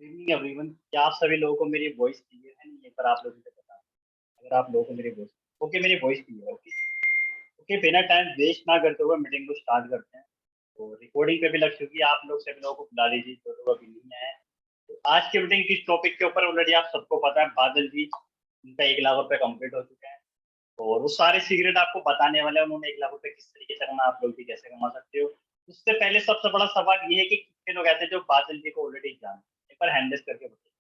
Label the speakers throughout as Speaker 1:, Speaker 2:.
Speaker 1: Good evening everyone. क्या आप सभी लोगों को मेरी वॉइस क्लियर है? नहीं है पर आप लोगों को बता अगर आप लोगों को मेरी वॉइस ओके, मेरी वॉइस क्लियर है। ओके ओके, बिना टाइम वेस्ट ना करते हुए मीटिंग को स्टार्ट करते हैं। तो रिकॉर्डिंग पे भी लग चुकी है, आप लोग सभी लोगों को बुला लीजिए जो लोग अभी नहीं आए। तो आज की मीटिंग किस टॉपिक के ऊपर ऑलरेडी आप सबको पता है, बादल जी उनका 1 लाख रुपए कंप्लीट हो चुका है और वो सारे सीक्रेट आपको बताने वाले हैं। उन्होंने 1 लाख रुपए किस तरीके से कमा, आप लोग भी कैसे कमा सकते हो। उससे पहले सबसे बड़ा सवाल ये है कि कितने लोग ऐसे हैं जो बादल जी को ऑलरेडी जानते हैं। एक बार हैंडल्स करके बताइए,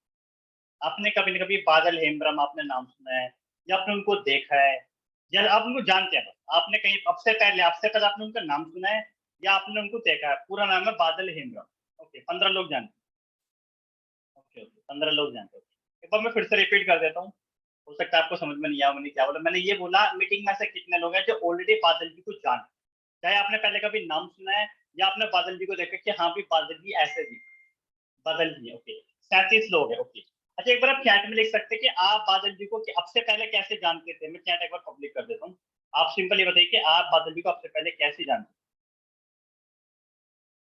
Speaker 1: आपने कभी न कभी बादल हेमब्रम आपने नाम सुना है या आपने उनको देखा है या आप उनको जानते हैं? बस आपने कहीं अब से पहले आपने उनका नाम सुना है या आपने उनको देखा है? पूरा नाम है बादल हेमब्रम। ओके, 15 लोग जानते हैं। ओके ओके, 15 लोग जानते हैं। एक बार मैं फिर से रिपीट कर देता हूँ, हो सकता है आपको समझ में नहीं आया मैंने क्या बोला। मैंने ये बोला मीटिंग में से कितने लोग हैं जो ऑलरेडी बादल जी को जानते हैं, चाहे आपने पहले कभी नाम सुना है या आपने बादल जी को देखा कि हाँ भी बादल जी ऐसे भी बादल जी। ओके, 37 लोग हैं। ओके, अच्छा एक बार आप चैट में लिख सकते हैं कि आप बादल जी को कि अब से पहले कैसे जानते थे। मैं चैट एक बार पब्लिक कर देता हूँ, आप सिंपल ये बताइए कि आप बादल जी को अब से पहले कैसे जानते थे।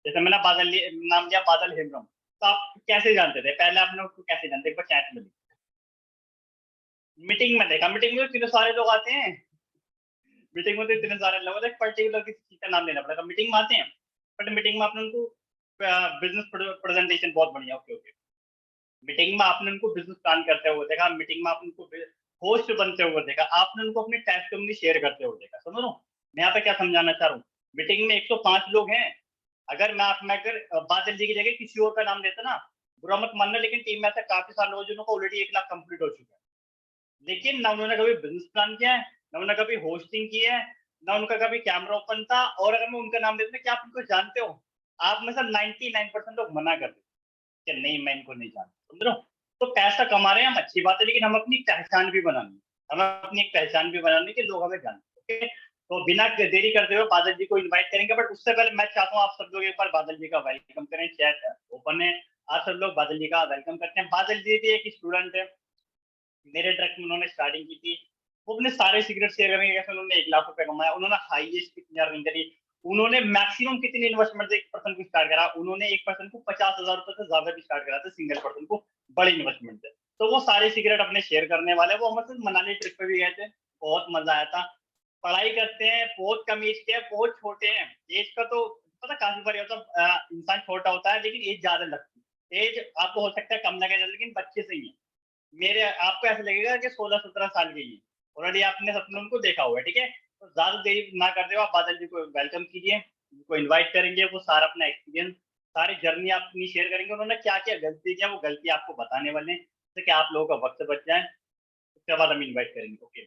Speaker 1: जैसे मैंने बादल नाम लिया बादल हेमब्रम, तो आप कैसे जानते थे? पहले आपने उसको कैसे जानते, एक बार चैट में मीटिंग में देखा, मीटिंग में तो इतने सारे लोग आते हैं, मीटिंग में तो इतने सारे लोग होते हैं, पर्टिकुलर किसी चीज का नाम लेना पड़ेगा। मीटिंग में आते हैं बट मीटिंग में आपने उनको बिजनेस प्रेजेंटेशन बहुत बढ़िया। ओके ओके, मीटिंग में आपने उनको बिजनेस प्लान करते हुए देखा, मीटिंग में आपने उनको होस्ट बनते हुए देखा, आपने उनको अपनी टेस्टिमनी शेयर करते हुए देखा। समझ लो मैं यहाँ पे क्या समझाना चाह रहा हूँ। मीटिंग में 105 लोग हैं, अगर मैं बादल जी की जगह किसी और का नाम लेता ना, बुरा मत मानना, लेकिन टीम में ऐसे काफी सारे लोग जिनको ऑलरेडी 1 लाख कंप्लीट हो चुका है, लेकिन ना उन्होंने कभी बिजनेस प्लान किया है, ना उन्होंने कभी होस्टिंग की है, ना उनका कभी कैमरा ओपन था। और अगर मैं उनका नाम लेता, क्या आप उनको जानते हो? आप में से 99% लोग मना कर देते कि नहीं मैं इनको नहीं जानता। समझ रहे हो? तो पैसा कमा रहे हैं हम, अच्छी बात है, लेकिन हम अपनी पहचान भी बनानी है। हमें अपनी एक पहचान भी बनानी है कि लोग हमें जानते हैं। ओके, तो बिना देरी करते हुए बादल जी को इनवाइट करेंगे, बट उससे पहले मैं चाहता हूँ आप सब लोग एक बार बादल जी का वेलकम करें। चैट ओपन है, आप सब लोग बादल जी का वेलकम करते हैं। बादल जी भी एक स्टूडेंट है, मेरे ट्रक में उन्होंने स्टार्टिंग की थी। वो अपने सारे सीक्रेट शेयर करेंगे कैसे उन्होंने 1 लाख रुपए कमाया, उन्होंने हाईएस्ट कितनी अर्निंग करी, उन्होंने मैक्सिमम कितनी इन्वेस्टमेंट से एक पर्सन को स्टार्ट करा। उन्होंने एक पर्सन को 50,000 रुपए से ज्यादा भी स्टार्ट करा था, सिंगल पर्सन को, बड़ी इन्वेस्टमेंट से। तो वो सारे सीक्रेट अपने शेयर करने वाले। वो हम सिर्फ मनाली ट्रिप पे भी गए थे, बहुत मजा आया था। पढ़ाई करते हैं, बहुत कम एज के हैं, बहुत छोटे हैं। एज का तो पता काफी बार होता है, इंसान छोटा होता है लेकिन एज ज्यादा लगती है। एज आपको हो सकता है कम लगे लेकिन बच्चे से ही है। मेरे आपको ऐसा लगेगा कि 16-17 साल के ही ऑलरेडी आपने सपने उनको देखा हुआ है। ठीक है, तो ज्यादा देरी ना करते हुए आप बादल जी को वेलकम कीजिए, उनको इनवाइट करेंगे, वो सारा अपना एक्सपीरियंस, सारी जर्नी अपनी शेयर करेंगे। उन्होंने क्या क्या गलती किया वो गलती आपको बताने वाले हैं, जिससे कि आप लोगों का वक्त बच जाए। उसके बाद हम इनवाइट करेंगे। ओके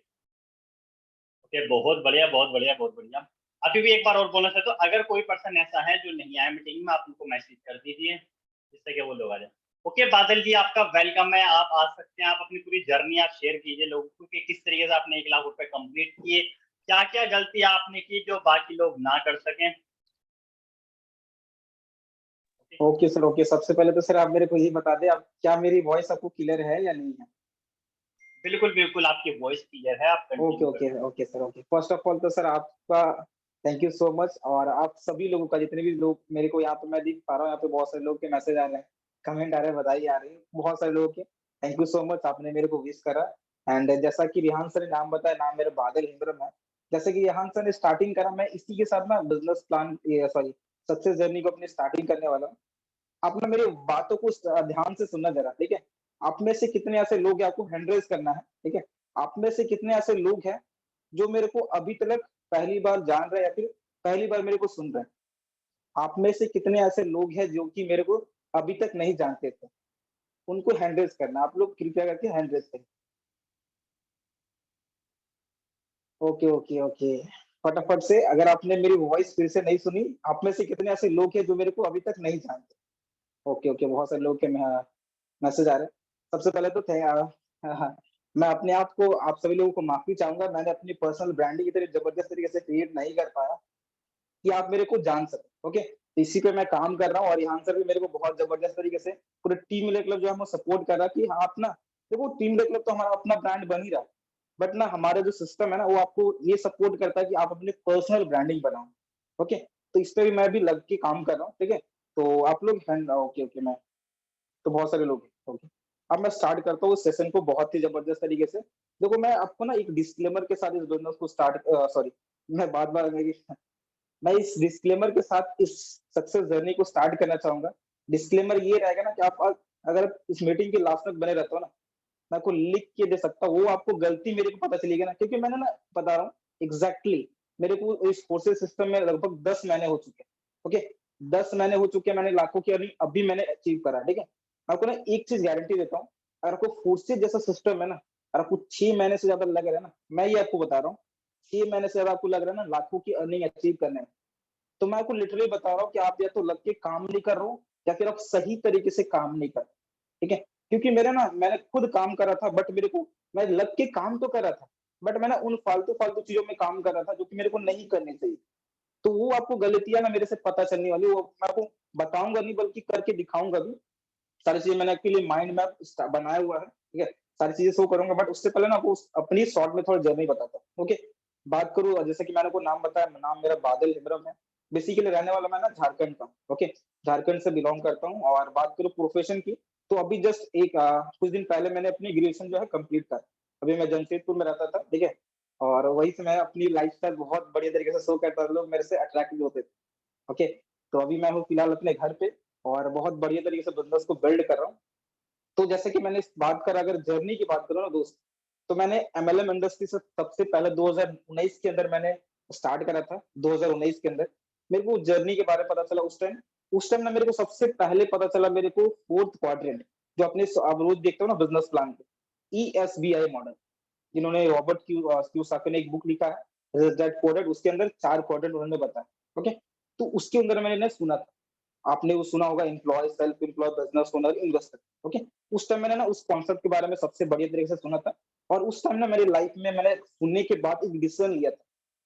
Speaker 1: ओके, बहुत बढ़िया बहुत बढ़िया बहुत बढ़िया। अभी भी एक बार और बोलना चाहते हो, अगर कोई पर्सन ऐसा है जो नहीं आया मीटिंग में, आप उनको मैसेज कर दीजिए जिससे कि वो लोग आ जाए। ओके बादल जी, आपका वेलकम है, आप आ सकते हैं। आप अपनी पूरी जर्नी आप शेयर कीजिए लोगों को कि किस तरीके से आपने 1 लाख रुपए कंप्लीट किए, क्या क्या गलती आपने की जो बाकी लोग ना कर सकें। Okay,
Speaker 2: okay sir, okay. सबसे पहले तो सर आप मेरे को ये बता दें, आप क्या मेरी वॉइस आपको क्लियर है या नहीं है?
Speaker 1: बिल्कुल बिल्कुल आपकी वॉइस क्लियर है, आप
Speaker 2: ओके
Speaker 1: कंटिन्यू कर
Speaker 2: ओके
Speaker 1: सकते
Speaker 2: okay sir, okay. First of all तो सर आपका थैंक यू सो मच। और आप सभी लोगों का, जितने भी लोग मेरे को यहाँ पे मैं देख पा रहा हूँ, यहाँ पे बहुत सारे लोग के मैसेज आ रहे हैं, कमेंट आ रहे हैं, बधाई आ रही है बहुत सारे लोगों के। थैंक यू सो मच, आपने मेरे को विश करा। एंड जैसा कि रिहान सर ने नाम बताया, नाम मेरा बादल हिंद्रम है। जैसे कि रिहान सर ने स्टार्टिंग करा, मैं इसी के साथ ना business plan, sorry, success journey को अपनी स्टार्टिंग करने वाला हूँ। आप ना मेरी बातों को ध्यान से सुनना जरा, ठीक है? आप में से कितने ऐसे लोग हैं, आपको हैंड रेज करना है, ठीक है? आप में से कितने ऐसे लोग हैं जो मेरे को अभी तक पहली बार जान रहे हैं या फिर पहली बार मेरे को सुन रहे हैं? आप में से कितने ऐसे लोग हैं जो कि मेरे को अभी तक नहीं जानते थे? उनको हैंड रेज करना, आप लोग कृपया करके हैंड रेज करें। ओके ओके ओके, फटाफट से, अगर आपने मेरी वॉइस फिर से नहीं सुनी, आप में से कितने ऐसे लोग हैं जो मेरे को अभी तक नहीं जानते? ओके ओके, बहुत सारे लोग के मैसेज आ रहे हैं। सबसे पहले तो हाँ, हाँ, मैं अपने आप को, आप सभी लोगों को माफ़ी चाहूँगा, मैंने अपनी पर्सनल ब्रांडिंग इतनी ज़बरदस्त तरीके से क्रिएट नहीं कर पाया कि आप मेरे को जान सकें, ओके? तो इसी पे मैं काम कर रहा हूँ और यहाँ सर भी मेरे को बहुत ज़बरदस्त तरीके से पूरे टीम इंडिया क्लब जो है, हमें सपोर्ट कर रहा है कि हाँ, आप ना देखो, टीम इंडिया क्लब तो हमारा अपना ब्रांड बन ही रहा है, बट ना हमारा जो सिस्टम है ना, वो आपको ये सपोर्ट करता है कि आप अपनी पर्सनल ब्रांडिंग बनाओ, ओके? तो इस पे भी मैं भी लग के काम कर रहा हूँ, ठीक है? तो आप लोग ओके, ओके, मैं तो बहुत सारे लोग हैं। ओके, अब मैं स्टार्ट करता हूँ सेशन को बहुत ही जबरदस्त तरीके से। देखो, मैं आपको ना एक डिस्क्लेमर के साथ इस बिजनेस को स्टार्ट सॉरी, मैं बार-बार मेरी मैं इस डिस्क्लेमर के साथ इस सक्सेस जर्नी को स्टार्ट करना चाहूँगा। डिस्क्लेमर ये रहेगा ना कि आप अगर आप इस मीटिंग के लास्ट तक बने रहते हो ना, मैं आपको लिख के दे सकता हूँ, वो आपको गलती मेरे को पता चलेगी ना, क्योंकि मैंने ना बता रहा हूँ एग्ज़ैक्टली मेरे को इस कोर्सेज़ सिस्टम में लगभग 10 महीने हो चुके हैं, ओके? 10 महीने हो चुके हैं, मैंने लाखों की अर्निंग अभी मैंने अचीव करा है, ठीक है? मैं आपको ना एक चीज़ गारंटी देता हूँ, अगर आपको फोर्सेज जैसा सिस्टम है ना, अगर आपको 6 महीने से ज़्यादा लग रहा है ना, मैं ये आपको बता रहा हूँ, 6 महीने से ज़्यादा आपको लग रहा है ना लाखों की अर्निंग अचीव करने में, तो मैं आपको लिटरली बता रहा हूँ कि आप या तो लग के काम नहीं कर रहे हो या फिर आप सही तरीके से काम नहीं कर रहे, ठीक है? क्योंकि मैंने खुद काम करा था, बट मेरे को मैं लग के काम तो कर रहा था, बट मैं ना उन फालतू-फालतू चीज़ों में काम कर रहा था जो कि मेरे को नहीं करनी चाहिए। तो वो आपको गलतियाँ ना मेरे से पता चलने वाली, वो मैं आपको बताऊँगा नहीं बल्कि करके दिखाऊँगा भी। सारी चीज़ें मैंने एक्चुअली माइंड मैप बनाया हुआ है, ठीक है? सारी चीज़ें शो करूँगा, बट उससे पहले ना आपको अपनी शॉर्ट में थोड़ा जर्नी बताता हूँ, ओके? बात करूँ, जैसे कि मैंने आपको नाम बताया, नाम मेरा बादल हेम्ब्रम है। बेसिकली रहने वाला मैं ना झारखंड का हूँ, ओके? झारखंड से बिलॉन्ग करता हूँ, और बात करूँ प्रोफ़ेशन की, तो अभी जस्ट कुछ दिन पहले मैंने अपनी ग्रेजुएशन जो है कंप्लीट करा। अभी मैं जमशेदपुर में रहता था, ठीक है? और वहीं से मैं अपनी लाइफ़स्टाइल बहुत बढ़िया तरीके से शो करता था, लोग मेरे से अट्रैक्ट भी होते थे। ओके, तो अभी मैं हूँ फिलहाल अपने घर पे और बहुत बढ़िया तरीके से बिज़नेस को बिल्ड कर रहा हूँ। तो जैसे कि मैंने इस बात कर अगर जर्नी की बात करूँ ना दोस्त, तो मैंने एमएलएम इंडस्ट्री से सबसे पहले 2019 के अंदर मैंने स्टार्ट करा था, 2019 के अंदर। मेरे को जर्नी के बारे में पता चला उस टाइम ना मेरे को सबसे पहले पता चला मेरे को 4th क्वाड्रेंट, जो अपने आप रोज़ देखते हो ना बिज़नेस प्लान पे, ईएसबीआई मॉडल, जिन्होंने रॉबर्ट कियोसाकी ने एक बुक लिखा है, रिच डैड पुअर डैड, उसके अंदर 4 क्वाड्रेंट उन्होंने बताया, ओके? तो उसके अंदर मैंने ना सुना था। आपने वो सुना होगा employ, self employ, business owner, investor, okay? उस टाइम मैंने ना उस कॉन्सेप्ट के बारे में सबसे बढ़िया तरीके से सुना था, और उस टाइम ना मेरी लाइफ में मैंने सुनने के बाद एक डिसीजन लिया था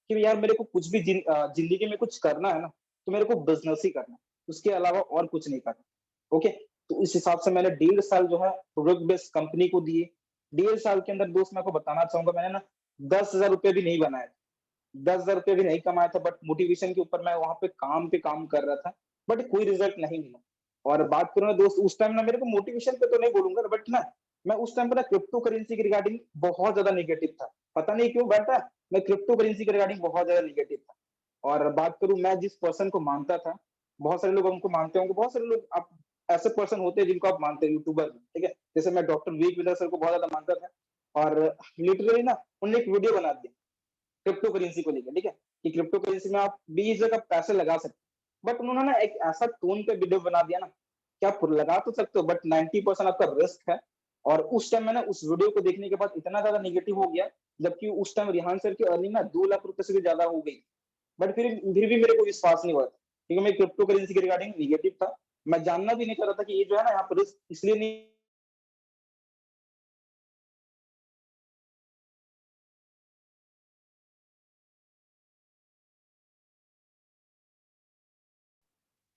Speaker 2: कि यार मेरे को कुछ भी ज़िंदगी में कुछ करना है ना, तो मेरे को बिज़नेस ही करना है, उसके अलावा और कुछ नहीं करना, ओके? तो इस हिसाब से मैंने 1.5 साल जो है प्रोडक्ट बेस्ड कंपनी को दिए। 1.5 साल के अंदर दोस्त मैं आपको बताना चाहूँगा, मैंने ना ₹10,000 भी नहीं बनाए। ₹10,000 भी नहीं कमाया था, बट मोटिवेशन के ऊपर मैं वहाँ पे काम कर रहा था, बट कोई रिज़ल्ट नहीं मिला। और बात करूँ ना दोस्त, उस टाइम ना मेरे को मोटिवेशन पे तो नहीं बोलूँगा, बट ना मैं उस टाइम पे ना क्रिप्टो करेंसी के रिगार्डिंग बहुत ज़्यादा नेगेटिव था। पता नहीं क्यों, बट मैं क्रिप्टो करेंसी के रिगार्डिंग बहुत ज़्यादा नेगेटिव था। और बात करूँ, मैं जिस पर्सन को मानता था, बहुत सारे लोग हमको मानते होंगे, बहुत सारे लोग आप ऐसे पर्सन होते हैं जिनको आप मानते हैं यूट्यूबर, ठीक है? जैसे मैं डॉक्टर विवेक विदर सर को बहुत ज़्यादा मानता था, और लिटरली ना उन्होंने एक वीडियो बना दिया क्रिप्टो करेंसी को लेके, ठीक है? कि क्रिप्टो करेंसी में आप 20 जगह पैसे लगा सकते हो। बट उन्होंने ना एक ऐसा टोन पे वीडियो बना दिया ना, कि आप लगा तो सकते हो, बट 90% आपका रिस्क है। और उस टाइम मैं ना उस वीडियो को देखने के बाद इतना ज़्यादा नेगेटिव हो गया, जबकि उस टाइम रिहान सर की अर्निंग ना ₹2 लाख से भी ज़्यादा हो गई। बट फिर भी मेरे को विश्वास नहीं हुआ था, क्योंकि मैं क्रिप्टो करेंसी के रिगार्डिंग नेगेटिव था। मैं जानना भी नहीं चाह रहा था कि ये जो है ना यहाँ पे रिस्क इसलिए नहीं।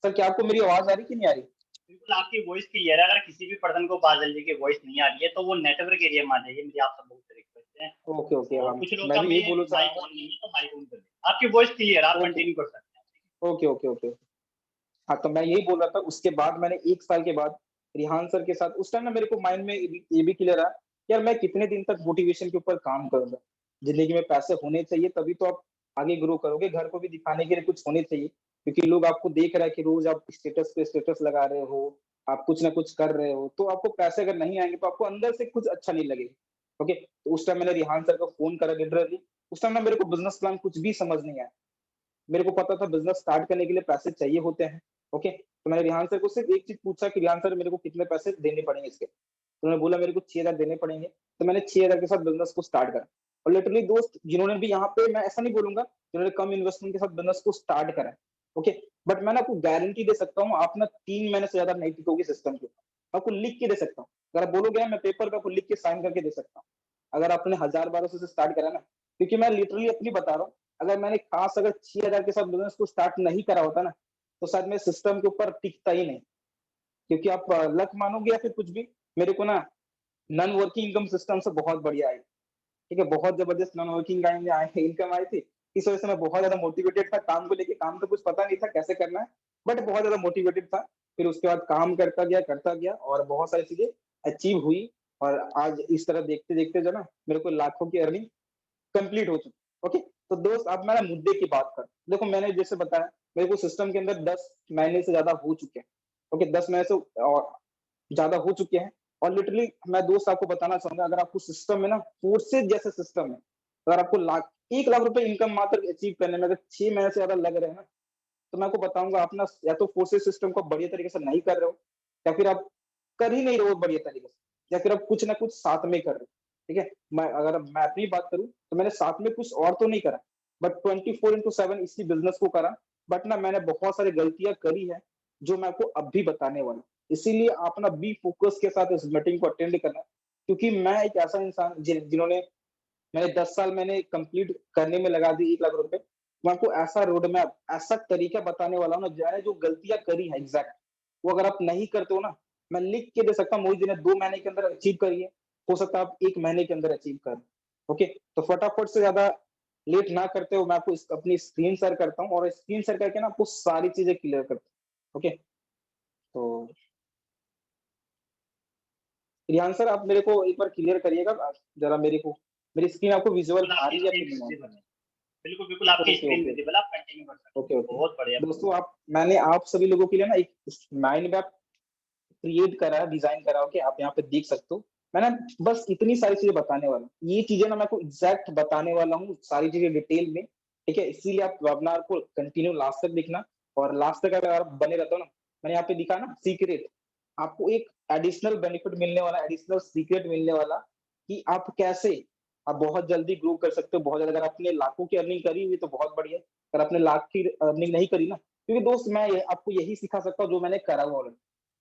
Speaker 2: सर, क्या आपको मेरी आवाज़ आ रही है कि नहीं आ रही?
Speaker 1: बिल्कुल आपकी वॉइस क्लियर है। अगर किसी भी पर्सन को बादल जी की वॉइस नहीं आ रही है, तो वो नेटवर्क एरिया में आ जाइए। मेरी आप सब लोगों से रिक्वेस्ट है।
Speaker 2: ओके, ओके,
Speaker 1: और
Speaker 2: हाँ,
Speaker 1: कुछ लोग
Speaker 2: मैं
Speaker 1: का
Speaker 2: भी यही
Speaker 1: में
Speaker 2: बोलना चाह रहा
Speaker 1: माइक
Speaker 2: था।
Speaker 1: ऑन नहीं है, तो माइक ऑन कर दें। आपकी वॉइस क्लियर है, आप
Speaker 2: ओके,
Speaker 1: कंटिन्यू कर सकते हैं।
Speaker 2: Okay, okay, okay. हाँ, तो मैं यही बोल रहा था, उसके बाद मैंने 1 साल के बाद रिहान सर के साथ उस टाइम ना मेरे को माइंड में ये भी क्लियर आया, यार मैं कितने दिन तक मोटिवेशन के ऊपर काम करूँगा? ज़िंदगी में पैसे होने चाहिए, तभी तो आप आगे ग्रो करोगे, घर को भी दिखाने के लिए कुछ होने चाहिए, क्योंकि लोग आपको देख रहा है कि रोज़ आप स्टेटस पे स्टेटस लगा रहे हो, आप कुछ ना कुछ कर रहे हो, तो आपको पैसे अगर नहीं आएँगे तो आपको अंदर से कुछ अच्छा नहीं लगेगा, ओके? तो उस टाइम मैंने रिहान सर को फ़ोन करा लिटरली, उस टाइम ना मेरे को बिज़नेस प्लान कुछ भी समझ नहीं आया। मेरे को पता था बिज़नेस स्टार्ट करने के लिए पैसे चाहिए होते हैं, ओके? तो मैंने रिहान सर को सिर्फ़ एक चीज़ पूछा कि रिहान सर मेरे को कितने पैसे देने पड़ेंगे इसके? तो उन्होंने बोला मेरे को 6,000 देने पड़ेंगे, तो मैंने 6,000 के साथ बिज़नेस को स्टार्ट करा। और लिटरली दोस्त, जिन्होंने भी यहाँ पे, मैं ऐसा नहीं बोलूँगा, जिन्होंने कम इन्वेस्टमेंट के साथ बिज़नेस को स्टार्ट करा है, ओके? बट मैं ना आपको गारंटी दे सकता हूँ, आप ना 3 महीने से ज़्यादा नहीं टिकोगे सिस्टम के ऊपर। मैं आपको लिख के दे सकता हूँ। अगर आप बोलोगे ना, मैं पेपर पे आपको लिख के साइन करके दे सकता हूँ। अगर आपने 1000-1200 से स्टार्ट करा ना, क्योंकि मैं लिटरली अपनी बता रहा हूँ, अगर 6,000 के साथ बिज़नेस को स्टार्ट नहीं करा होता ना, तो शायद मैं सिस्टम के ऊपर टिकता ही नहीं। क्योंकि आप लक मानोगे या फिर कुछ भी, मेरे को ना नॉन वर्किंग इनकम सिस्टम से बहुत बढ़िया आई, ठीक है? बहुत ज़बरदस्त नॉन वर्किंग इनकम आई थी। इस वजह से मैं बहुत ज़्यादा मोटिवेटेड था काम को लेके, काम तो कुछ पता नहीं था कैसे करना है, बट बहुत ज़्यादा मोटिवेटेड था। फिर उसके बाद काम करता गया और बहुत सारी चीजें अचीव हुई। और आज इस तरह देखते देखते जो ना मेरे को लाखों की अर्निंग कंप्लीट हो चुकी। ओके, तो दोस्त अब मैं मुद्दे की बात करूं, देखो मैंने जैसे बताया मेरे को सिस्टम के अंदर 10 महीने से ज्यादा हो चुके हैं। ओके, 10 महीने से और ज्यादा हो चुके हैं। और लिटरली मैं दोस्त आपको बताना चाहूंगा, अगर आपको सिस्टम में ना फोर्सेज जैसे सिस्टम है, अगर आपको 1 लाख रुपए इनकम मात्र अचीव करने में अगर 6 महीने से ज्यादा लग रहे हैं ना, तो मैं आपको बताऊंगा आप ना या तो फोर्सेज सिस्टम को बढ़िया तरीके से नहीं कर रहे हो, या फिर आप कर ही नहीं रहे हो बढ़िया तरीके से, या फिर आप कुछ ना कुछ साथ में कर रहे हो। ठीक है, मैं अपनी बात करूं तो मैंने साथ में कुछ और तो नहीं करा, बट 24/7 इसी बिजनेस को करा। बट ना मैंने बहुत सारी गलतियां करी है जो मैं आपको अब भी बताने वाला हूं। इसीलिए आप ना बी फोकस के साथ इस मीटिंग को अटेंड करना, क्योंकि मैं एक ऐसा इंसान जिन्होंने मैंने 10 साल मैंने कंप्लीट करने में लगा दी 1 लाख रुपए। मैं आपको ऐसा रोड मैप, ऐसा तरीका बताने वाला हूँ ना, मैंने जो गलतियां करी है एग्जैक्ट, वो अगर आप नहीं करते हो ना, मैं लिख के दे सकता हूँ मोहित जी ने 2 महीने के अंदर अचीव करी है, हो सकता है आप 1 महीने के अंदर अचीव कर। ओके, तो फटाफट से ज्यादा लेट ना करते हो, मैं आपको अपनी स्क्रीन शेयर करता हूँ और स्क्रीन शेयर करके ना आपको सारी चीजें क्लियर करता हूँ। ओके, तो रियान सर आप मेरे को एक बार क्लियर करिएगा जरा, मेरे को मेरी स्क्रीन आपको विजुअल
Speaker 1: बिल्कुल
Speaker 2: आ
Speaker 1: आपकी
Speaker 2: रही है या
Speaker 1: स्क्रीन
Speaker 2: फिर नहीं आ रही?
Speaker 1: विजिबल है। बिल्कुल, बिल्कुल आपकी
Speaker 2: ओके
Speaker 1: स्क्रीन
Speaker 2: ओके
Speaker 1: विजिबल है, आप कंटिन्यू कर सकते
Speaker 2: ओके
Speaker 1: हैं।
Speaker 2: ओके।
Speaker 1: बहुत बढ़िया, बहुत
Speaker 2: दोस्तों आप मैंने आप सभी लोगों के लिए ना एक माइंड मैप क्रिएट करा है, डिजाइन करा, ओके आप यहाँ पे देख सकते हो। मैं ना बस इतनी सारी चीजें बताने वाला हूँ, ये चीजें ना मैं आपको एग्जैक्ट बताने वाला हूँ, सारी चीजें डिटेल में। ठीक है, इसीलिए आप वेबिनार को कंटिन्यू लास्ट तक देखना। और लास्ट तक अगर आप बने रहते हो ना, मैंने यहाँ पे दिखा ना सीक्रेट, आपको एक एडिशनल बेनिफिट मिलने वाला, एडिशनल सीक्रेट मिलने वाला कि आप कैसे आप बहुत जल्दी ग्रो कर सकते हो, बहुत ज्यादा। अगर आपने लाखों की अर्निंग करी हुई तो बहुत बढ़िया, अगर आपने लाख की अर्निंग नहीं करी ना, क्योंकि दोस्त मैं आपको यही सिखा सकता हूँ जो मैंने करा हुआ ऑलरेडी।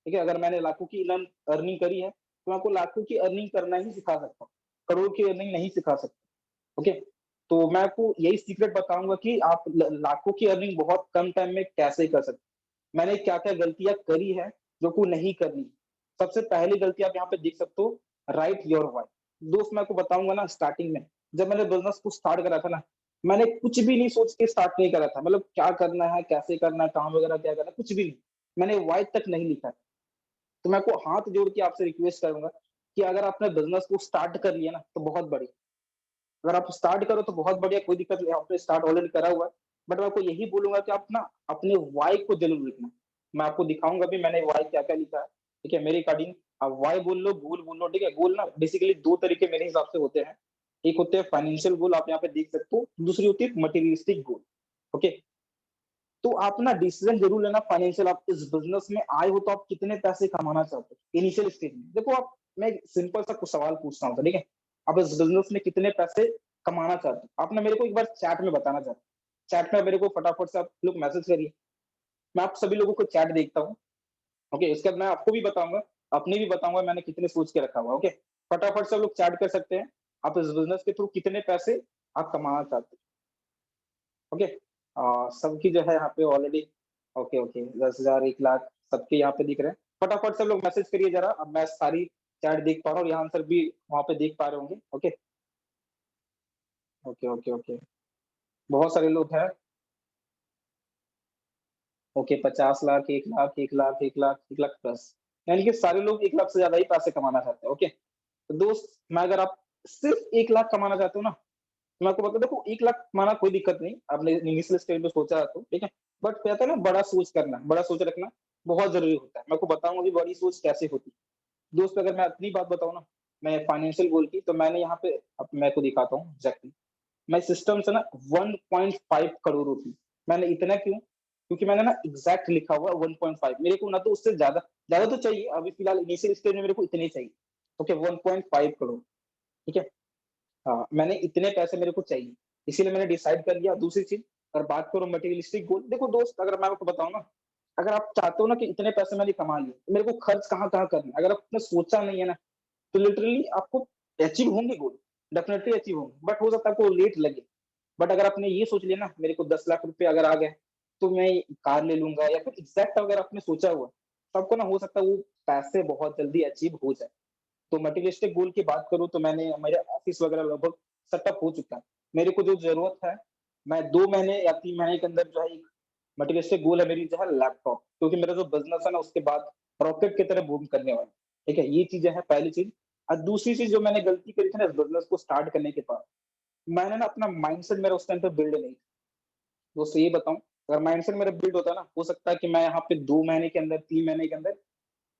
Speaker 2: ठीक है, अगर मैंने लाखों की अर्निंग करी है तो मैं आपको लाखों की अर्निंग करना ही सिखा सकता हूँ, करोड़ की अर्निंग नहीं सिखा सकता। ओके, तो मैं आपको यही सीक्रेट बताऊंगा कि आप लाखों की अर्निंग बहुत कम टाइम में कैसे कर सकते। मैंने क्या क्या गलतियां करी है जो को नहीं करनी। सबसे पहली गलती आप यहाँ पे देख सकते हो, राइट योर वाई। दोस्त मैं आपको बताऊंगा ना, स्टार्टिंग में जब मैंने बिजनेस को स्टार्ट करा था ना, मैंने कुछ भी नहीं सोच के स्टार्ट नहीं करा था, मतलब क्या करना है, कैसे करना है, काम वगैरह क्या करना है, कुछ भी नहीं। मैंने वाई तक नहीं लिखा है। तो मैं आपको हाथ जोड़ के आपसे रिक्वेस्ट करूंगा कि अगर आपने बिजनेस को स्टार्ट कर लिया ना तो बहुत बढ़िया, अगर आप स्टार्ट करो तो बहुत बढ़िया, कोई दिक्कत नहीं, आपने स्टार्ट ऑलरेडी करा हुआ है। बट मैं आपको यही बोलूंगा कि आप ना अपने वाई को जरूर लिखना। मैं आपको दिखाऊंगा भी मैंने वाई क्या क्या लिखा है। ठीक है, मेरे अकॉर्डिंग आप वाई बोल लो, गोल बोल लो। ठीक है, गोल ना बेसिकली दो तरीके मेरे हिसाब से होते हैं, एक होते हैं फाइनेंशियल गोल, आप यहाँ पे देख सकते हो, दूसरी होती है मटेरियलिस्टिक गोल। ओके, तो आप ना डिसीजन जरूर लेना फाइनेंशियल, आप इस बिजनेस में आए हो तो आप कितने पैसे कमाना चाहते हो इनिशियल स्टेज में। देखो आप, मैं एक सिंपल सा कुछ सवाल पूछता हूँ, ठीक है, आप इस बिजनेस में कितने पैसे कमाना चाहते हो, आप ना मेरे को एक बार चैट में बताना चाहते हो। चैट में मेरे को फटाफट से आप लोग मैसेज करिए, मैं आप सभी लोगों को चैट देखता हूँ। ओके, इसके बाद मैं आपको भी बताऊंगा, अपने भी बताऊंगा मैंने कितने सोच के रखा हुआ। ओके, फटाफट से आप लोग चैट कर सकते हैं, आप इस बिजनेस के थ्रू कितने पैसे आप कमाना चाहते हो। ओके, सबकी जो है यहाँ पे ऑलरेडी, ओके ओके, 10,000, 1 लाख सबके यहाँ पे दिख रहे हैं। फटाफट से लोग मैसेज करिए जरा, अब मैं सारी चैट देख पा रहा हूँ, यहाँ सर भी वहाँ पे देख पा रहे होंगे। ओके ओके ओके ओके, बहुत सारे लोग हैं। ओके, 50 लाख, 1 लाख, 1 लाख, 1 लाख, 1 लाख प्लस, यानी कि सारे लोग 1 लाख से ज्यादा ही पैसे कमाना चाहते हैं। ओके, तो दोस्त मैं अगर आप सिर्फ 1 लाख कमाना चाहते हो ना, तो मैं आपको बता, देखो 1 लाख कमाना कोई दिक्कत नहीं, आपने इनिशियल स्टेज में सोचा है तो ठीक है। बट कहते हैं ना, बड़ा सोच करना, बड़ा सोच रखना बहुत जरूरी होता है। मैं आपको बताऊंगा कि बड़ी सोच कैसे होती है। दोस्त अगर मैं अपनी बात बताऊं ना, मैं फाइनेंशियल गोल की, तो मैंने यहाँ पे अब मैं को दिखाता हूँ एग्जैक्टली। मैं सिस्टम से ना 1.5 करोड़ रुपए, मैंने इतना क्यों, क्योंकि मैंने ना एग्जैक्ट लिखा हुआ 1.5, मेरे को ना तो उससे ज्यादा ज्यादा तो चाहिए, अभी फिलहाल इनिशियल स्टेज में मेरे को इतने चाहिए। ओके, 1.5 करोड़। ठीक है, हाँ मैंने इतने पैसे मेरे को चाहिए, इसीलिए मैंने डिसाइड कर लिया। दूसरी चीज, अगर बात करो मटेरियलिस्टिक गोल, देखो दोस्त अगर मैं आपको बताऊं ना, अगर आप चाहते हो ना कि इतने पैसे मैंने कमा लिए, तो मेरे को खर्च कहाँ कहाँ करना है, अगर आपने सोचा नहीं है ना, तो लिटरली आपको अचीव होंगे गोल, डेफिनेटली अचीव होंगे, बट हो सकता है आपको लेट लगे। बट अगर आपने ये सोच लिया ना मेरे को 10 लाख रुपए अगर आ गए तो मैं कार ले लूंगा, या फिर एग्जैक्ट अगर आपने सोचा हुआ, तो आपको ना हो सकता है वो पैसे बहुत जल्दी अचीव हो जाए। तो मटेरियलिस्टिक गोल की बात करूं तो मैंने मेरे ऑफिस वगैरह लगभग सेटअप हो चुका है। मेरे को जो जरूरत है, मैं 2 महीने या 3 महीने के अंदर जो है मटेरियलिस्टिक गोल है मेरी जो है लैपटॉप, क्योंकि मेरा जो बिजनेस है ना उसके बाद रॉकेट की तरह बूम करने वाला है। ठीक है, ये चीजें हैं पहली चीज। और दूसरी चीज जो मैंने गलती करी थी ना इस बिजनेस को स्टार्ट करने के बाद, मैंने ना अपना माइंडसेट मेरा उस टाइम पे बिल्ड नहीं। दोस्तों ये बताऊं, अगर माइंडसेट मेरा बिल्ड होता ना, हो सकता है कि मैं यहाँ पे 2 महीने के अंदर 3 महीने के अंदर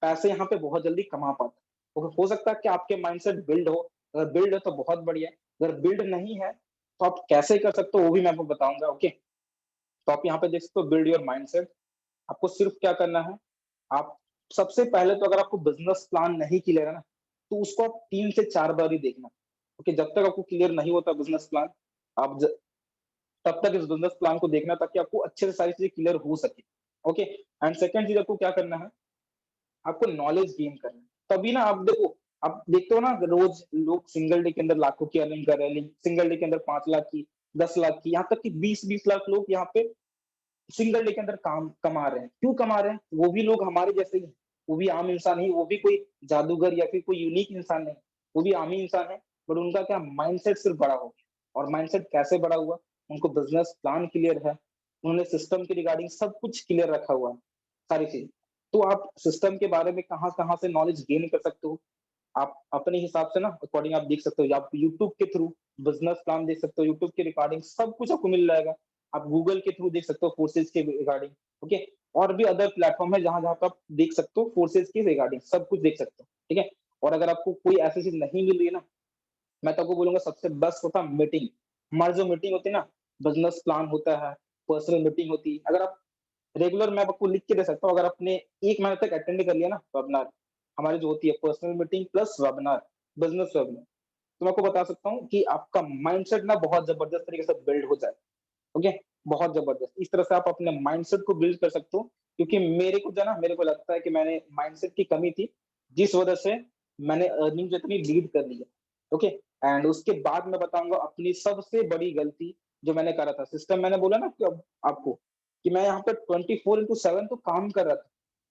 Speaker 2: पैसे यहाँ पे बहुत जल्दी कमा पाता। तो हो सकता है कि आपके माइंडसेट बिल्ड हो, अगर बिल्ड है तो बहुत बढ़िया है, अगर बिल्ड नहीं है तो आप कैसे कर सकते हो वो भी मैं आपको बताऊंगा। ओके, तो आप यहाँ पे देख सकते हो बिल्ड योर माइंडसेट। आपको सिर्फ क्या करना है, आप सबसे पहले तो अगर आपको बिजनेस प्लान नहीं क्लियर है ना, तो उसको आप 3 से 4 बार ही देखना। ओके, जब तक आपको क्लियर नहीं होता बिजनेस प्लान, आप तब तक इस बिजनेस प्लान को देखना ताकि आपको अच्छे से सारी चीजें क्लियर हो सके। ओके, एंड सेकंड चीज आपको क्या करना है, आपको नॉलेज गेन करना है। तभी ना आप देखो, आप देखते हो ना रोज लोग सिंगल डे के अंदर लाखों की अर्निंग कर रहे हैं, सिंगल डे के अंदर 5 लाख की, 10 लाख की, यहाँ तक कि 20-20 लाख लोग यहाँ पे सिंगल डे के अंदर काम कमा रहे हैं। क्यों कमा रहे हैं? वो भी लोग हमारे जैसे ही, वो भी आम इंसान ही, वो भी कोई जादूगर या फिर कोई यूनिक इंसान नहीं, वो भी आम ही इंसान है। बट उनका क्या माइंडसेट सिर्फ बड़ा हो गया। और माइंडसेट कैसे बड़ा हुआ? उनको बिजनेस प्लान क्लियर है, उन्होंने सिस्टम के रिगार्डिंग सब कुछ क्लियर रखा हुआ है, सारी चीज। तो आप सिस्टम के बारे में कहाँ कहाँ से नॉलेज गेन कर सकते हो, आप अपने हिसाब से ना अकॉर्डिंग आप देख सकते हो। आप यूट्यूब के थ्रू बिजनेस प्लान देख सकते हो, यूट्यूब के रिगार्डिंग सब कुछ आपको मिल जाएगा। आप गूगल के थ्रू देख सकते हो फोर्सेज के रिगार्डिंग। ओके, और भी अदर प्लेटफॉर्म है जहां जहां पे आप देख सकते हो फोर्सेज के रिगार्डिंग सब कुछ देख सकते हो। ठीक है, और अगर आपको कोई ऐसी चीज नहीं मिल रही है ना, मैं तो आपको बोलूंगा सबसे बेस्ट होता मीटिंग। हमारी जो मीटिंग होती है ना, बिजनेस प्लान होता है, पर्सनल मीटिंग होती है, अगर आप रेगुलर, मैं आपको लिख के दे सकता हूँ, अगर आपने 1 महीने तक अटेंड कर लिया ना वेबिनार, हमारी जो होती है personal meeting plus webinar, business webinar, तो मैं आपको बता सकता हूँ कि आपका माइंडसेट ना बहुत जबरदस्त तरीके से बिल्ड हो जाए। ओके, बहुत जबरदस्त इस तरह से आप अपने माइंडसेट को बिल्ड कर सकते हो। क्योंकि मेरे को जो है ना, मेरे को लगता है कि मैंने माइंडसेट की कमी थी, जिस वजह से मैंने अर्निंग जितनी लीड कर ली है। ओके, एंड उसके बाद मैं बताऊंगा अपनी सबसे बड़ी गलती जो मैंने करा था। सिस्टम मैंने बोला ना कि अब आपको, कि मैं यहाँ पे 24/7 तो काम कर रहा था,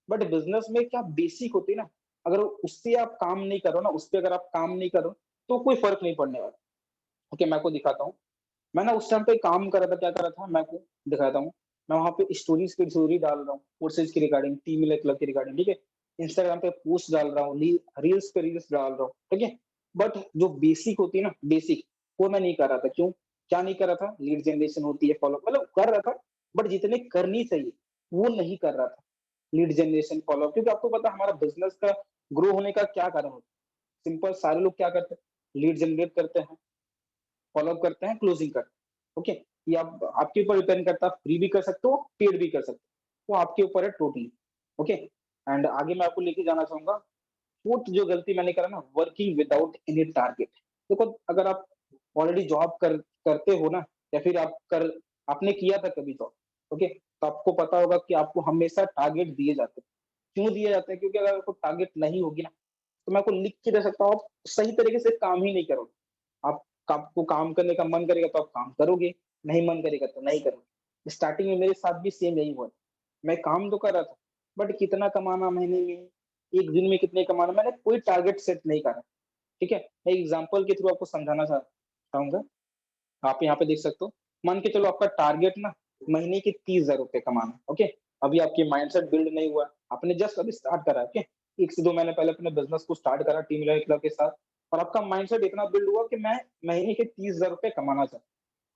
Speaker 2: बट बिजनेस में क्या बेसिक होती है ना, अगर उससे आप काम नहीं करो ना, उस पर अगर आप काम नहीं करो तो कोई फर्क नहीं पड़ने वाला। ओके, मैं आपको दिखाता हूँ। मैं ना उस टाइम पे काम कर रहा था, क्या कर रहा था मैं आपको दिखाता हूँ। मैं वहाँ पे स्टोरीज की स्टोरी डाल रहा हूँ, कोर्सेज की रिगार्डिंग, टीम मिलर क्लब की रिगार्डिंग। ठीक है, इंस्टाग्राम पे पोस्ट डाल रहा हूँ, रील्स पे रील्स डाल रहा हूँ। ठीक है, बट जो बेसिक होती है ना, बेसिक, वो मैं नहीं कर रहा था। क्यों? क्या नहीं कर रहा था? लीड जनरेशन होती है, फॉलो मतलब कर रहा था, बट जितने करनी चाहिए वो नहीं कर रहा था। लीड जनरेशन, फॉलो, क्योंकि आपको पता है हमारा बिजनेस का ग्रो होने का क्या कारण होता है। सिंपल, सारे लोग क्या करते हैं, लीड जनरेट करते हैं, फॉलो अप करते हैं, क्लोजिंग करते हैं। ओके, ये आप आपके ऊपर डिपेंड करता है, फ्री भी कर सकते हो, पेड भी कर सकते हो, वो आपके ऊपर है टोटली। ओके, एंड आगे मैं आपको लेके जाना चाहूंगा। फोर्थ जो गलती मैंने करा ना, वर्किंग विदाउट एनी टारगेट। देखो, अगर आप ऑलरेडी जॉब करते हो ना, या फिर आपने किया था कभी जॉब, ओके, तो आपको पता होगा कि आपको हमेशा टारगेट दिए जाते हैं। क्यों दिए जाते हैं? क्योंकि अगर आपको टारगेट नहीं होगी ना, तो मैं आपको लिख के दे सकता हूँ, आप सही तरीके से काम ही नहीं करोगे। आप आपको काम करने का मन करेगा तो आप काम करोगे, नहीं मन करेगा तो नहीं करोगे। स्टार्टिंग में मेरे साथ भी सेम यही हुआ। मैं काम तो कर रहा था, बट कितना कमाना महीने में, एक दिन में कितने कमाना, मैंने कोई टारगेट सेट नहीं करा। ठीक है, मैं एग्जांपल के थ्रू आपको समझाना चाहूंगा। आप यहाँ पे देख सकते हो, मान के चलो आपका टारगेट ना महीने के 30,000 रुपए कमाना। ओके, अभी आपकी माइंडसेट बिल्ड नहीं हुआ, आपने जस्ट अभी स्टार्ट करा। ओके, 1 से 2 महीने पहले अपने बिजनेस को स्टार्ट करा टीम क्लब के साथ, और आपका माइंडसेट इतना बिल्ड हुआ कि मैं महीने के 30,000 रुपए कमाना चाहता हूँ।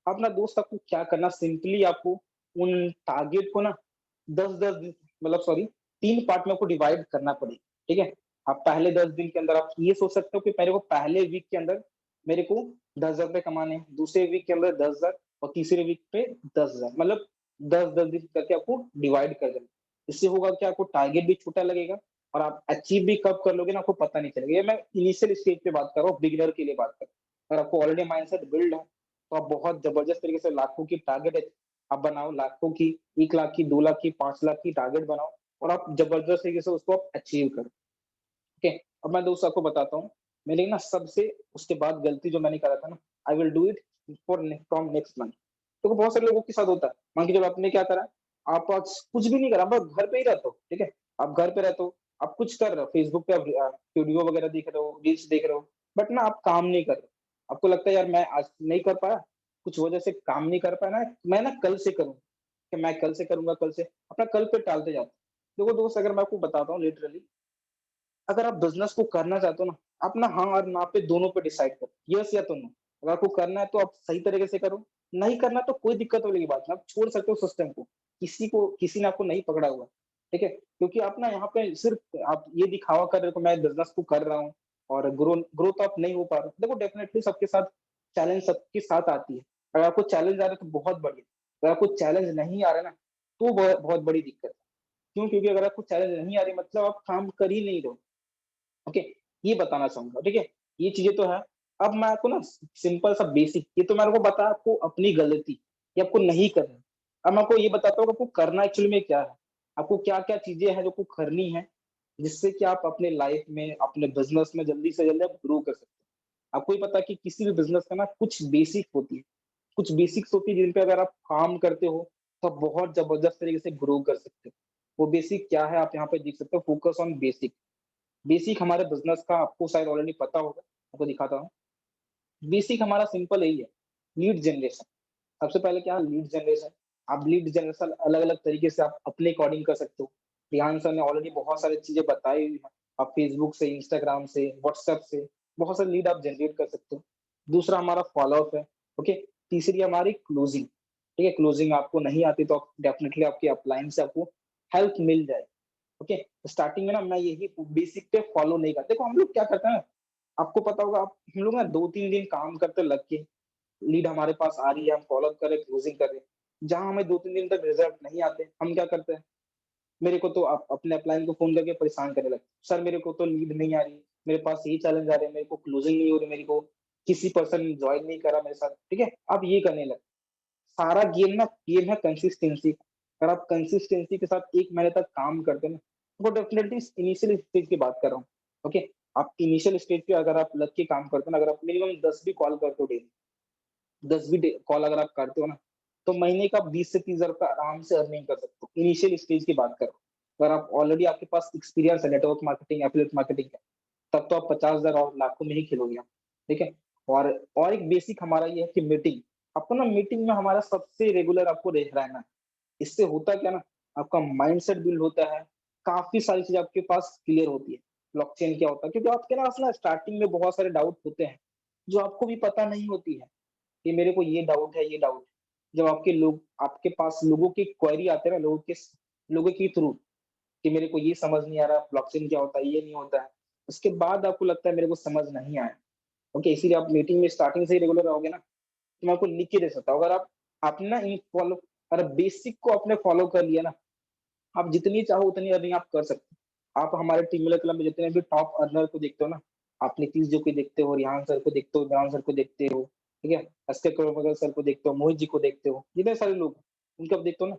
Speaker 2: अपना दोस्त, आपको क्या करना, सिंपली आपको उन टारगेट को ना 10-10 दिन, मतलब सॉरी, 3 पार्ट में आपको डिवाइड करना पड़ेगा। ठीक है, आप पहले 10 दिन के अंदर आप ये सोच सकते हो कि मेरे को पहले वीक के अंदर मेरे को 10,000 रुपए कमाने हैं, दूसरे वीक के अंदर 10,000, और तीसरे वीक पे 10,000, मतलब 10-10 दिन करके आपको डिवाइड कर देना। इससे होगा कि आपको टारगेट भी छोटा लगेगा, और आप अचीव भी कब कर लोगे ना, आपको पता नहीं चलेगा। ये मैं इनिशियल स्टेज पे बात कर रहा हूँ, बिगिनर के लिए बात कर रहा हूँ। अगर आपको ऑलरेडी माइंडसेट बिल्ड है, तो आप बहुत जबरदस्त तरीके से लाखों की टारगेट आप बनाओ, लाखों की, 1 लाख की, 2 लाख की, 5 लाख की टारगेट बनाओ, और आप जबरदस्त तरीके से उसको आप अचीव करो। ओके, अब मैं दोस्त आपको बताता हूँ, मेरी ना सबसे उसके बाद गलती जो मैंने करा था ना, I will do it for from next month. तो बहुत सारे लोगों के साथ होता है, मान के जब आपने क्या करा, आप आज कुछ भी नहीं करा, बस घर पे ही रहते हो। ठीक है, आप घर पे रहते हो, आप कुछ कर रहे हो, फेसबुक पे आप वीडियो वगैरह देख रहे हो, रील्स देख रहे हो, बट ना आप काम नहीं कर रहे हो। आपको लगता है यार मैं आज नहीं कर पाया, कुछ वजह से काम नहीं कर पाया ना, मैं ना कल से करूँ। कि मैं कल से करूंगा, कल से अपना कल पे टालते जाते हैं। देखो दोस्त, अगर मैं आपको बताता हूँ लिटरली, अगर आप बिजनेस को करना चाहते हो ना, आप ना हाँ और ना पे दोनों पे डिसाइड करो, यस या तो नो। अगर आपको करना है तो आप सही तरीके से करो, नहीं करना तो कोई दिक्कत वाली बात नहीं, आप छोड़ सकते हो सिस्टम को। किसी ने आपको नहीं पकड़ा हुआ, ठीक है? क्योंकि आप ना यहाँ पे सिर्फ आप ये दिखावा कर रहे हो कि मैं बिजनेस को कर रहा हूँ और ग्रो तो आप नहीं हो पा रहे हो। देखो डेफिनेटली सबके साथ चैलेंज सबके साथ आती है। अगर आपको चैलेंज आ रहा है तो बहुत बढ़िया, अगर आपको चैलेंज नहीं आ रहा है ना, तो बहुत बड़ी दिक्कत है। क्यों? क्योंकि अगर आपको चैलेंज नहीं आ रही मतलब आप काम कर ही नहीं रहे हो। ओके, ये बताना चाहूंगा, ठीक है? ये चीजें तो है। अब मैं आपको ना सिंपल सा बेसिक, ये तो मैंने को बताया आपको अपनी गलती, ये आपको नहीं करना। अब मैं आपको ये बताता हूँ आपको करना एक्चुअली में क्या है, आपको क्या क्या चीजें हैं जो आपको करनी है, जिससे कि आप अपने लाइफ में अपने बिजनेस में जल्दी से जल्दी आप ग्रो कर सकते हो। आपको ही पता है कि किसी भी बिजनेस का ना कुछ बेसिक होती है, कुछ बेसिक्स होती है जिन पे अगर आप काम करते हो तो आप बहुत जबरदस्त तरीके से ग्रो कर सकते हो। वो बेसिक क्या है आप यहाँ पे देख सकते हो, फोकस ऑन बेसिक। बेसिक हमारे बिजनेस का आपको शायद ऑलरेडी पता होगा, आपको दिखाता हूँ। बेसिक हमारा सिंपल यही है, लीड जनरेशन। सबसे पहले क्या है, लीड जनरेशन। आप लीड जनरेशन अलग अलग तरीके से आप अपने अकॉर्डिंग कर सकते हो। रिहान सर ने ऑलरेडी बहुत सारी चीजें बताई हुई है, आप फेसबुक से, इंस्टाग्राम से, व्हाट्सएप से बहुत सारे लीड आप जनरेट कर सकते हो। दूसरा हमारा फॉलोअप है। ओके, तीसरी हमारी क्लोजिंग। ठीक है, क्लोजिंग आपको नहीं आती तो डेफिनेटली आपकी अपलाइन से आपको हेल्प मिल जाए। ओके, स्टार्टिंग में ना मैं यही बेसिक पे फॉलो नहीं करता। देखो हम लोग क्या करते हैं, आपको पता होगा, आप हम लोग ना 2-3 दिन काम करते लग के, लीड हमारे पास आ रही है, हम फॉलो कर रहे, क्लोजिंग कर रहे, जहां हमें 2-3 दिन तक रिजल्ट नहीं आते, हम क्या करते हैं, मेरे को तो आप अपने अपलाइन को फोन करके परेशान करने लगते, सर मेरे को तो लीड नहीं आ रही, मेरे पास यही चैलेंज आ रहे हैं, मेरे को क्लोजिंग नहीं हो रही, मेरे को किसी पर्सन ज्वाइन नहीं करा मेरे साथ। ठीक है, आप ये करने लगे। सारा गेम है कंसिस्टेंसी। अगर आप कंसिस्टेंसी के साथ 1 महीने तक काम करते हैं ना, तो डेफिनेटली इनिशियल स्टेज की बात कर रहा हूँ। ओके, आप इनिशियल स्टेज पे अगर आप लग के काम करते हो ना, अगर आप मिनिमम 10 भी कॉल करते हो डेली, 10 भी कॉल अगर आप करते हो ना, तो महीने का 20 से 30 हजार का आराम से अर्निंग कर सकते हो। इनिशियल स्टेज की बात करो, अगर आप ऑलरेडी आपके पास एक्सपीरियंस है नेटवर्क मार्केटिंग, एफिलिएट मार्केटिंग का, तब तो आप 50 हजार और लाखों में ही खेलोगे आप। ठीक है, और एक बेसिक हमारा ये है कि मीटिंग, आपको ना मीटिंग में हमारा सबसे रेगुलर आपको रहना है। इससे होता क्या ना, आपका माइंडसेट बिल्ड होता है, काफी सारी चीजें आपके पास क्लियर होती है। ब्लॉकचेन क्या होता है, क्योंकि आपके पास ना स्टार्टिंग में बहुत सारे डाउट होते हैं जो आपको भी पता नहीं होती है कि मेरे को ये डाउट है, ये डाउट। जब आपके पास लोगों की क्वेरी आते हैं ना, लोगों के थ्रू, कि मेरे को ये समझ नहीं आ रहा, ब्लॉकचेन क्या होता है, ये नहीं होता है, उसके बाद आपको लगता है मेरे को समझ नहीं आया। ओके, इसीलिए आप मीटिंग में स्टार्टिंग से ही रेगुलर रहोगे ना, तो मैं आपको लिख के दे सकता हूँ। अगर आप अपना इन फॉलो अगर बेसिक को आपने फॉलो कर लिया ना, आप जितनी चाहो उतनी अर्निंग आप कर सकते हो। आप हमारे टीम मिलर क्लब में जितने भी टॉप अर्नर को देखते हो ना, आप नीतीश जो को देखते हो, रिहान सर को देखते हो, इमरान सर को देखते हो, ठीक है, एसके करोमगर सर को देखते हो, मोहित जी को देखते हो, जितने सारे लोग हैं, उनको आप देखते हो ना,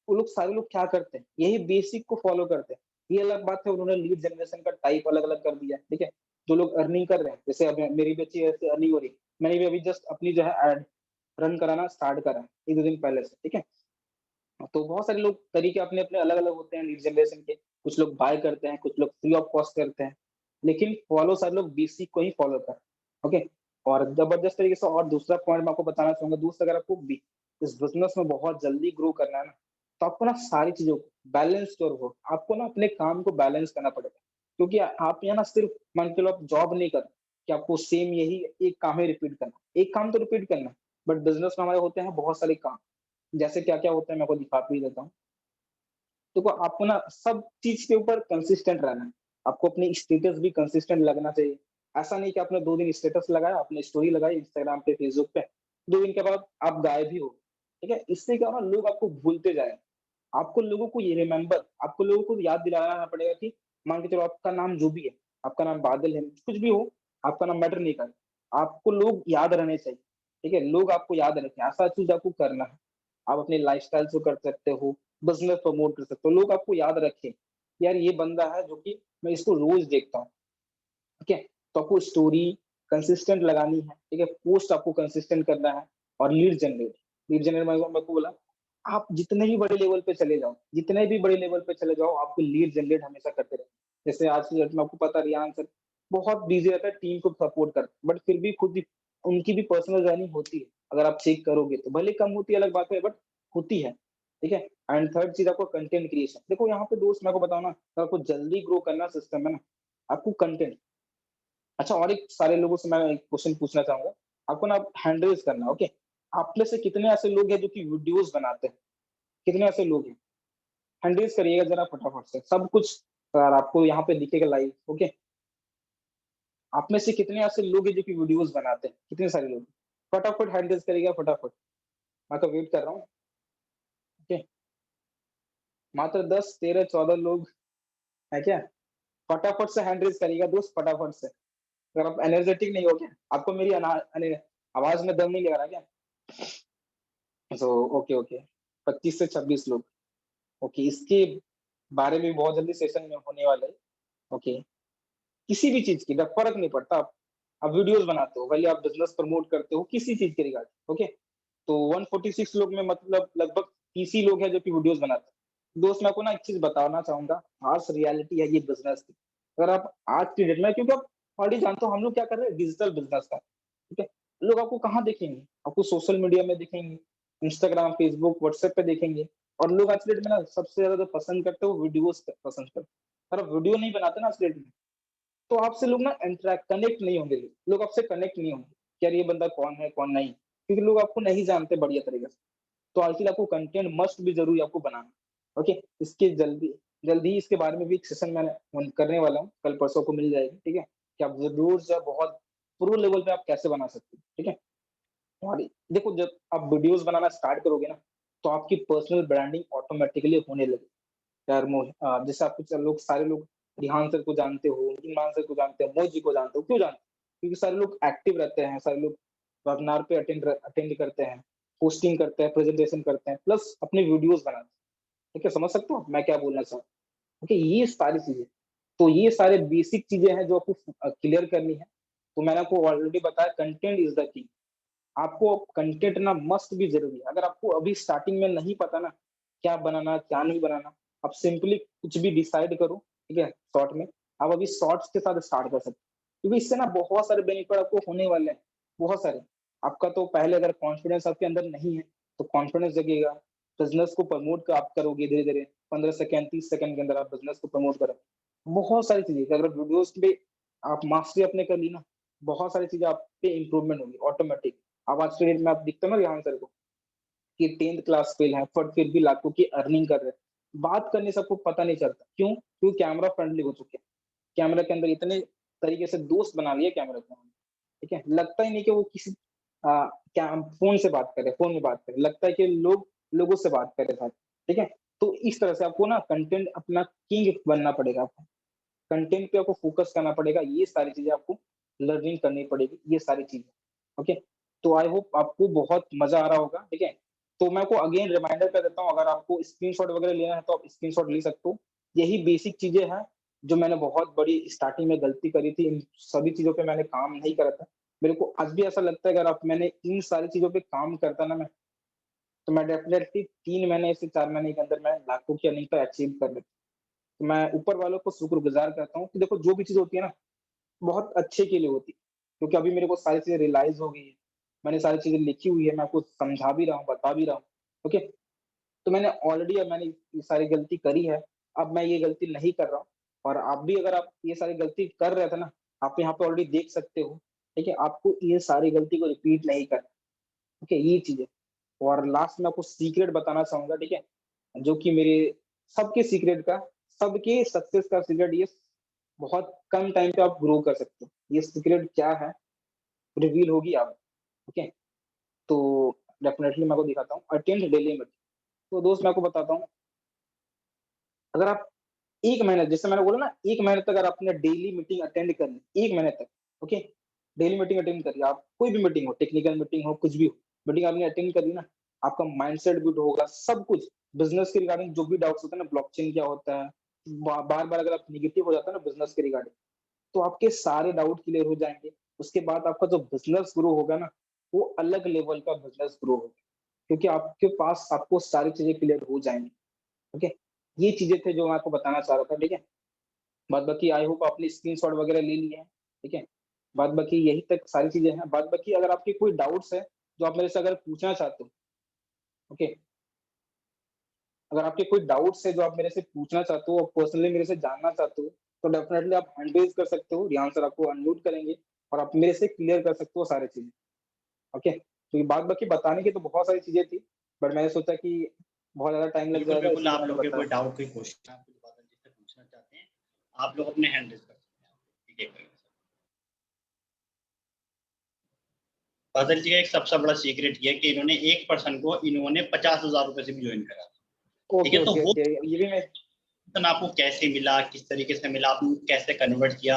Speaker 2: वो लोग सारे लोग क्या करते हैं, यही बेसिक को फॉलो करते हैं। ये अलग बात है उन्होंने लीड जनरेशन का टाइप अलग अलग कर दिया है, ठीक है। जो लोग अर्निंग कर रहे हैं, जैसे अब मेरी भी अच्छी ऐसे अर्निंग हो रही है, मैंने भी अभी जस्ट अपनी जो है एड रन कराना स्टार्ट करा है 1-2 दिन पहले से, ठीक है। तो बहुत सारे लोग तरीके अपने अपने अलग अलग होते हैं लीड जनरेशन के, कुछ लोग बाय करते हैं, कुछ लोग फ्री ऑफ कॉस्ट करते हैं, लेकिन फॉलो सारे लोग बेसिक को ही फॉलो कर। ओके, और जबरदस्त तरीके से, और दूसरा पॉइंट मैं आपको बताना चाहूंगा, दोस्त अगर आपको इस बिजनेस में बहुत जल्दी ग्रो करना है ना, तो आपको ना सारी चीजों को बैलेंस और हो, आपको ना अपने काम को बैलेंस करना पड़ेगा। क्योंकि आप यहाँ ना सिर्फ मान के लो आप जॉब नहीं कर, कि आपको सेम यही एक काम ही रिपीट करना, एक काम तो रिपीट करना, बट बिजनेस में हमारे होते हैं बहुत सारे काम। जैसे क्या क्या होता है मैं आपको दिखा भी देता हूँ। देखो आपको ना सब चीज के ऊपर कंसिस्टेंट रहना है, आपको अपनी स्टेटस भी कंसिस्टेंट लगना चाहिए। ऐसा नहीं कि आपने 2 दिन स्टेटस लगाया, आपने स्टोरी लगाई इंस्टाग्राम पे, फेसबुक पे, 2 दिन के बाद आप गायब ही हो। ठीक है, इससे क्या होगा, लोग आपको भूलते जाए। आपको लोगों को ये रिमेंबर, आपको लोगों को याद दिलाना पड़ेगा कि मान के चलो आपका नाम जो भी है, आपका नाम बादल है, कुछ भी हो, आपका नाम मैटर नहीं करता, आपको लोग याद रहने चाहिए। ठीक है, लोग आपको याद रखें, ऐसा चीज आपको करना है। आप अपने लाइफस्टाइल से कर सकते हो, बिजनेस प्रमोट कर सकते हो, लोग आपको याद रखें, यार ये बंदा है जो कि मैं इसको रोज देखता हूँ। ठीक है, तो आपको स्टोरी कंसिस्टेंट लगानी है, ठीक है, पोस्ट आपको कंसिस्टेंट करना है, और लीड जनरेट मैं को बोला, आप जितने भी बड़े लेवल पे चले जाओ, जितने भी बड़े लेवल पे चले जाओ, आपको लीड जनरेट हमेशा करते रहे। जैसे आज की डेट में आपको पता है, रियान सर बहुत बिजी रहता है, टीम को सपोर्ट करते, बट फिर भी खुद भी उनकी भी पर्सनल जर्नी होती है। अगर आप चेक करोगे तो भले कम होती है अलग बात है, बट होती है। ठीक है। एंड थर्ड चीज आपको कंटेंट क्रिएशन। देखो यहाँ पे दोस्त मैं आपको बताऊं ना, अगर आपको जल्दी ग्रो करना सिस्टम है ना, आपको कंटेंट। अच्छा, और एक सारे लोगों से मैं एक क्वेश्चन पूछना चाहूंगा, आपको ना हैंडल्स करना, ओके। आप में से कितने ऐसे लोग हैं जो कि वीडियोस बनाते हैं? कितने ऐसे लोग हैं? हैंडल्स करिएगा जरा फटाफट से, सब कुछ यार आपको यहाँ पे दिखेगा लाइव, ओके। आप में से कितने ऐसे लोग हैं जो कि वीडियोस बनाते हैं? कितने सारे लोग? फटाफट हैंडल्स करिएगा फटाफट, मैं तो वेट कर रहा हूँ, ओके। मात्र 10, 13, 14 लोग है क्या? फटाफट से हैंड रेज करिएगा दोस्त, फटाफट से। अगर आप एनर्जेटिक नहीं हो क्या? आपको मेरी आवाज में दम नहीं लग रहा क्या? सो ओके ओके, 25 से 26 लोग, ओके। इसके बारे में बहुत जल्दी सेशन में होने वाला है, ओके। किसी भी चीज की फर्क नहीं पड़ता, आप वीडियोस बनाते हो, भले आप बिजनेस प्रमोट करते हो, किसी चीज के रिगार्डिंग, ओके। तो 146 लोग में मतलब लगभग 30 ही लोग हैं जो कि वीडियोस बनाते हैं। दोस्त मैं आपको ना एक चीज बताना चाहूंगा, हार्श रियलिटी है ये बिजनेस की। अगर आप आज की डेट में, क्योंकि आप ऑलरेडी जानते हो हम लोग क्या कर रहे हैं, डिजिटल बिजनेस का, ठीक है। लोग आपको कहाँ देखेंगे? आपको सोशल मीडिया में देखेंगे, इंस्टाग्राम, फेसबुक, व्हाट्सएप पे देखेंगे। और लोग आज की डेट में ना सबसे ज्यादा जो पसंद करते हैं वो वीडियोस पसंद करते हैं। अगर आप वीडियो नहीं बनाते ना आज की डेट में, तो आपसे लोग ना इंटरेक्ट कनेक्ट नहीं होंगे, लोग आपसे कनेक्ट नहीं होंगे कि यार ये बंदा कौन है कौन नहीं, क्योंकि लोग आपको नहीं जानते बढ़िया तरीके से। तो आखिर आपको कंटेंट मस्ट भी जरूरी आपको बनाना, ओके। इसके जल्दी जल्दी ही इसके बारे में भी एक सेशन मैं करने वाला हूँ, कल परसों को मिल जाएगी, ठीक है। कि आप जरूर से बहुत प्रो लेवल पे आप कैसे बना सकते हैं, ठीक है। और देखो जब आप वीडियोस बनाना स्टार्ट करोगे ना, तो आपकी पर्सनल ब्रांडिंग ऑटोमेटिकली होने लगे। यार जैसे आपको लोग, सारे लोग रिहान सर को जानते हो, इमरान सर को जानते हो, मोजी को जानते हो, क्यों जानते हो? क्योंकि सारे लोग एक्टिव रहते हैं, सारे लोग वेबिनार पे अटेंड करते हैं, पोस्टिंग करते हैं, प्रेजेंटेशन करते हैं, प्लस अपने वीडियोस बनाते हैं। ठीक है, समझ सकते हो मैं क्या बोलना चाहूँ? ओके, ये सारी चीजें, तो ये सारे बेसिक चीजें हैं जो आपको क्लियर करनी है। तो मैंने आपको ऑलरेडी बताया, कंटेंट इज द की। आपको कंटेंट ना मस्ट भी जरूरी है। अगर आपको अभी स्टार्टिंग में नहीं पता ना क्या बनाना क्या नहीं बनाना, आप सिंपली कुछ भी डिसाइड करो, ठीक है, शॉर्ट में। आप अभी शॉर्ट्स के साथ स्टार्ट कर सकते हो, क्योंकि इससे ना बहुत सारे बेनिफिट आपको होने वाले हैं, बहुत सारे। आपका तो पहले अगर कॉन्फिडेंस आपके अंदर नहीं है, तो कॉन्फिडेंस जगेगा। बिजनेस को प्रमोट आप करोगे धीरे धीरे, 15 सेकंड 30 सेकंड के अंदर आप बिजनेस को प्रमोट करो। बहुत सारी चीजें, अगर वीडियोस पे आप मास्टरी अपने कर ली ना, बहुत सारी चीजें आप पे इंप्रूवमेंट होगी ऑटोमेटिक। अब आज के डेट में आप दिखते हो ना यहाँ सर को कि 10th क्लास फेल है, पर फिर भी लाखों की अर्निंग कर रहे हैं। बात करने से आपको पता नहीं चलता, क्यों? क्योंकि कैमरा फ्रेंडली हो चुके हैं। कैमरा के अंदर इतने तरीके से दोस्त बना लिए कैमरा के अंदर, ठीक है। लगता ही नहीं कि वो किसी क्या फोन से बात करे, फोन में बात करे, लगता है कि लोग लोगों से बात कर रहे थे, ठीक है। तो इस तरह से आपको ना कंटेंट अपना किंग बनना पड़ेगा, आपको कंटेंट पे आपको फोकस करना पड़ेगा। ये सारी चीजें आपको लर्निंग करनी पड़ेगी, ये सारी चीजें, ओके। तो आई होप आपको बहुत मजा आ रहा होगा, ठीक है। तो मैं आपको अगेन रिमाइंडर कर देता हूँ, अगर आपको स्क्रीनशॉट वगैरह लेना है तो आप स्क्रीनशॉट ले सकते हो। यही बेसिक चीजें हैं जो मैंने बहुत बड़ी स्टार्टिंग में गलती करी थी, इन सभी चीजों पे मैंने काम नहीं करा था। मेरे को आज भी ऐसा लगता है, अगर आप मैंने इन सारी चीजों पे काम करता ना मैं, तो मैं डेफिनेटली 3 महीने से 4 महीने के अंदर मैं लाखों की अर्निंग पर अचीव कर लेता। तो मैं ऊपर वालों को शुक्रगुजार करता हूँ कि देखो जो भी चीज होती है ना, बहुत अच्छे के लिए होती है। क्योंकि अभी मेरे को सारी चीजें रियलाइज हो गई है, मैंने सारी चीजें लिखी हुई है, मैं आपको समझा भी रहा हूँ, बता भी रहा हूँ, ओके। तो मैंने ये सारी गलती करी है, अब मैं ये गलती नहीं कर रहा हूँ। और आप भी अगर आप ये सारी गलती कर रहे थे ना, आप यहाँ पे ऑलरेडी देख सकते हो, ठीक है। आपको ये सारी गलती को रिपीट नहीं करना, ओके, ये चीजें। और लास्ट में आपको सीक्रेट बताना चाहूंगा, ठीक है, जो कि मेरे सबके सीक्रेट का, सबके सक्सेस का सीक्रेट ये, बहुत कम टाइम पे आप ग्रो कर सकते हो। ये सीक्रेट क्या है, रिवील होगी आप, ओके। तो डेफिनेटली मैं आपको दिखाता हूँ, अटेंड डेली मीटिंग। तो दोस्त मैं आपको बताता हूँ, अगर आप 1 महीने, जैसे मैंने बोला ना, 1 महीने तक अगर आपने डेली मीटिंग अटेंड कर ली, 1 महीने तक, ओके, डेली मीटिंग अटेंड करिए आप, कोई भी मीटिंग हो, टेक्निकल मीटिंग हो, कुछ भी हो, मीटिंग आपने अटेंड कर ली ना, आपका माइंडसेट गुड होगा, सब कुछ बिजनेस के रिगार्डिंग जो भी डाउट्स होते हैं ना, ब्लॉकचेन क्या होता है, बार बार अगर आप निगेटिव हो जाता है ना बिजनेस के रिगार्डिंग, तो आपके सारे डाउट क्लियर हो जाएंगे। उसके बाद आपका जो बिजनेस ग्रो होगा ना, वो अलग लेवल का बिजनेस ग्रो होगा, क्योंकि आपके पास आपको सारी चीजें क्लियर हो जाएंगी, ओके। ये चीजें थे जो मैं आपको बताना चाह रहा था, ठीक है। बाद बाकी आई होप आपने स्क्रीनशॉट वगैरह ले लिए हैं, ठीक है। बाद बाकी यही तक सारी चीजें हैं। बाद बाकी अगर आपके कोई डाउट्स है जो आप मेरे से अगर पूछना चाहते हो, ओके, अगर आपके कोई डाउट्स है जो आप मेरे से पूछना चाहते हो, पर्सनली मेरे से जानना चाहते हो, तो डेफिनेटली आप हैंड रेज कर सकते हो। रिहान सर आपको अनम्यूट करेंगे और आप मेरे से क्लियर कर सकते हो सारी चीजें। ओके, तो ये बात बाकी बताने की तो बहुत सारी चीजें थी, बट मैंने सोचा कि बहुत ज्यादा टाइम लग
Speaker 1: बिल्कुल,
Speaker 2: जाएगा,
Speaker 1: बिल्कुल,
Speaker 2: इसीलिए
Speaker 1: आप
Speaker 2: मैंने
Speaker 1: लोग के कोई
Speaker 2: बताया।
Speaker 1: डाउट, कोई क्वेश्चन आप कुछ बादल जी से पूछना चाहते हैं, आप लोग अपने हैंड रेज़ कर सकते हैं। ठीक है। बादल जी का एक सबसे बड़ा सीक्रेट ये है कि इन्होंने एक पर्सन को इन्होंने 50,000 रुपए से भी जॉइन करा। ठीक
Speaker 2: ओके,
Speaker 1: है, तो
Speaker 2: ओके,
Speaker 1: वो
Speaker 2: ओके, ये भी मैं
Speaker 1: पर्सन आपको कैसे मिला, किस तरीके से मिला, आपने कैसे कन्वर्ट किया,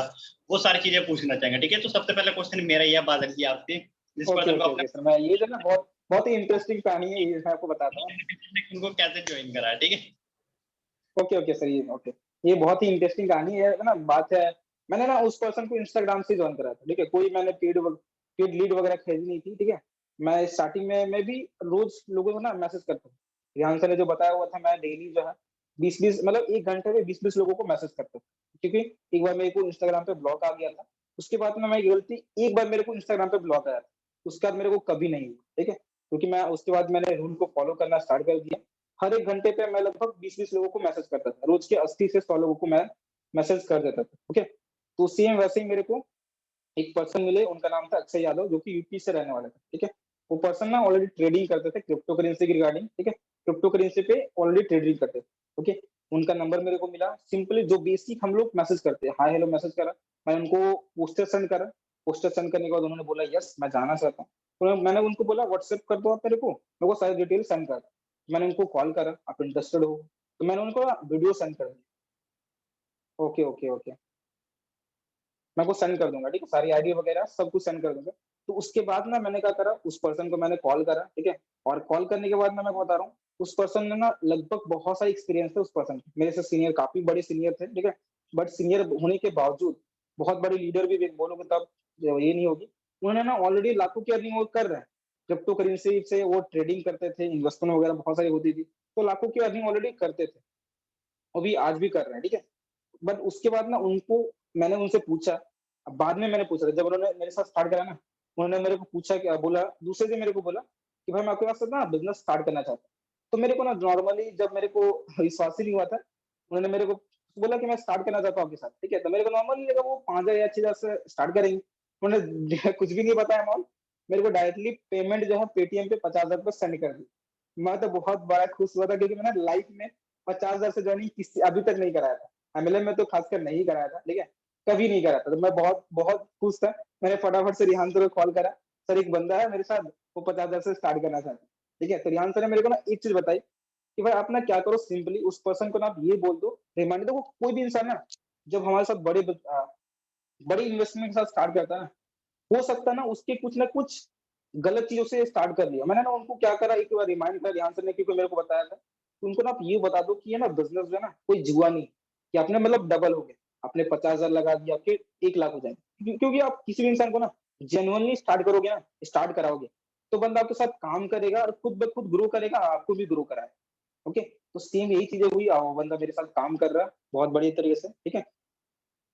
Speaker 1: वो सारी चीज़ें पूछना चाहेंगे। ठीक है, तो सबसे पहला क्वेश्चन मेरा ये है बादल जी आपसे, जिस
Speaker 2: ओके,
Speaker 1: पर्सन को
Speaker 2: ओके,
Speaker 1: आपने
Speaker 2: ओके सर, मैं ये जो ना बहुत बहुत ही इंटरेस्टिंग कहानी है, ये मैं आपको बताता हूँ।
Speaker 1: उनको कैसे जॉइन करा, ठीक है?
Speaker 2: ओके, ओके सर, ये ओके, ये बहुत ही इंटरेस्टिंग कहानी है ना, बात है। मैंने ना उस पर्सन को इंस्टाग्राम से जॉइन करा था, ठीक है? कोई मैंने पेड लीड वगैरह खरीदी नहीं थी, ठीक है? मैं स्टार्टिंग में मैं भी रोज लोगों को ना मैसेज करता हूँ। रिहान सर ने जो बताया हुआ था, मैं डेली जो है 20-20 मतलब 1 घंटे में 20-20 लोगों को मैसेज करता हूँ। क्योंकि एक बार मेरे को इंस्टाग्राम पे ब्लॉक आ गया था। उसके बाद में मैं गलती एक बार मेरे को इंस्टाग्राम पे ब्लॉक आया था। उसके बाद मेरे को कभी नहीं हुआ, ठीक है? क्योंकि मैं उसके बाद मैंने रूल को फॉलो करना स्टार्ट कर दिया। हर 1 घंटे पे मैं लगभग 20-20 लोगों को मैसेज करता था। रोज के 80 से 100 लोगों को मैं मैसेज कर देता था, ओके? तो सेम वैसे ही मेरे को एक पर्सन मिले, उनका नाम था अक्षय यादव, जो कि यूपी से रहने वाले थे, ठीक है? वो पर्सन ना ऑलरेडी ट्रेडिंग करते थे क्रिप्टो करेंसी की रिगार्डिंग, ठीक है? क्रिप्टो करेंसी पे ऑलरेडी ट्रेडिंग करते थे, ओके? उनका नंबर मेरे को मिला, सिंपली जो बेसिक हम लोग मैसेज करते हैं, हाय हेलो मैसेज करा, मैं उनको पोस्टर सेंड करा, पोस्टर सेंड करने के बाद उन्होंने बोला यस मैं जाना चाहता हूँ। तो मैंने उनको बोला व्हाट्सएप कर दो आप मेरे को सारी डिटेल सेंड कर दो। मैंने उनको कॉल करा, आप इंटरेस्टेड हो? तो मैंने उनको वीडियो सेंड कर दी। Okay, okay, okay. मैं आपको सेंड कर दूँगा, ठीक है? सारी आईडी वगैरह सब कुछ सेंड कर दूँगा। तो उसके बाद ना मैंने क्या करा, उस पर्सन को मैंने कॉल करा, ठीक है? और कॉल करने के बाद ना मैं आपको बता रहा हूँ, उस पर्सन ने ना लगभग बहुत सारी एक्सपीरियंस थे उस पर्सन के। मेरे से सीनियर काफ़ी बड़े सीनियर थे, ठीक है? बट सीनियर होने के बावजूद बहुत बड़े लीडर भी बोलोगे तब ये नहीं होगी। उन्होंने ना ऑलरेडी लाखों की अर्निंग वो कर रहे हैं। क्रिप्टो करेंसी से वो ट्रेडिंग करते थे, इन्वेस्टमेंट वगैरह बहुत सारी होती थी। तो लाखों की अर्निंग ऑलरेडी करते थे। अभी आज भी कर रहे हैं, ठीक है? बट उसके बाद ना उनको मैंने उनसे पूछा, अब बाद में मैंने पूछा था, जब उन्होंने मेरे साथ स्टार्ट करा ना, उन्होंने मेरे को पूछा क्या बोला, दूसरे दिन मेरे को बोला कि भाई मैं आपके पास ना बिज़नेस स्टार्ट करना चाहता हूँ। तो मेरे को ना नॉर्मली जब मेरे को विश्वास ही नहीं हुआ था, उन्होंने मेरे को बोला कि मैं स्टार्ट करना चाहता हूँ आपके साथ, ठीक है? तो मेरे को नॉर्मली लगा वो 5,000 या 6,000 से स्टार्ट करेंगे। उन्होंने कुछ भी नहीं बताया अमाउंट, मेरे को डायरेक्टली पेमेंट जो है पेटीएम पे 50,000 रुपए सेंड कर दी। मैं तो बहुत बड़ा खुश हुआ था क्योंकि मैंने लाइफ में 50,000 से जर्नी किसी अभी तक नहीं कराया था। एमएलएम में तो खासकर नहीं कराया था, ठीक है? कभी नहीं कराया था, तो मैं बहुत बहुत खुश था। मैंने फटाफट से रिहान सर को कॉल करा, सर एक बंदा है मेरे साथ, वो 50,000 से स्टार्ट करना चाहता है, ठीक है? तो रिहान सर ने मेरे को ना एक चीज़ बताई कि भाई आप ना क्या करो सिंपली उस पर्सन को ना आप ये बोल दो, रिमाइंडर देखो कोई भी इंसान ना जब हमारे साथ बड़ी इन्वेस्टमेंट के साथ स्टार्ट करता है ना, हो सकता है ना उसके कुछ ना कुछ गलत चीज़ों से स्टार्ट कर लिया। मैंने ना उनको क्या करा एक बार रिमाइंड करा ध्यान से ने क्योंकि मेरे को बताया था। तो उनको ना आप ये बता दो कि ये ना बिज़नेस जो है ना कोई जुआ नहीं, कि आपने मतलब डबल हो गया। आपने 50,000 लगा दिया आपके 1 लाख हो जाएँगे। क्योंकि आप किसी भी इंसान को ना जेन्युइनली स्टार्ट करोगे ना, स्टार्ट कराओगे, तो बंदा आपके साथ काम करेगा और खुद ब खुद ग्रो करेगा, आपको भी ग्रो कराएगा। ओके? तो सेम यही चीज़ें हुई वो बंदा मेरे साथ काम कर रहा है बहुत बढ़िया तरीके से, ठीक है?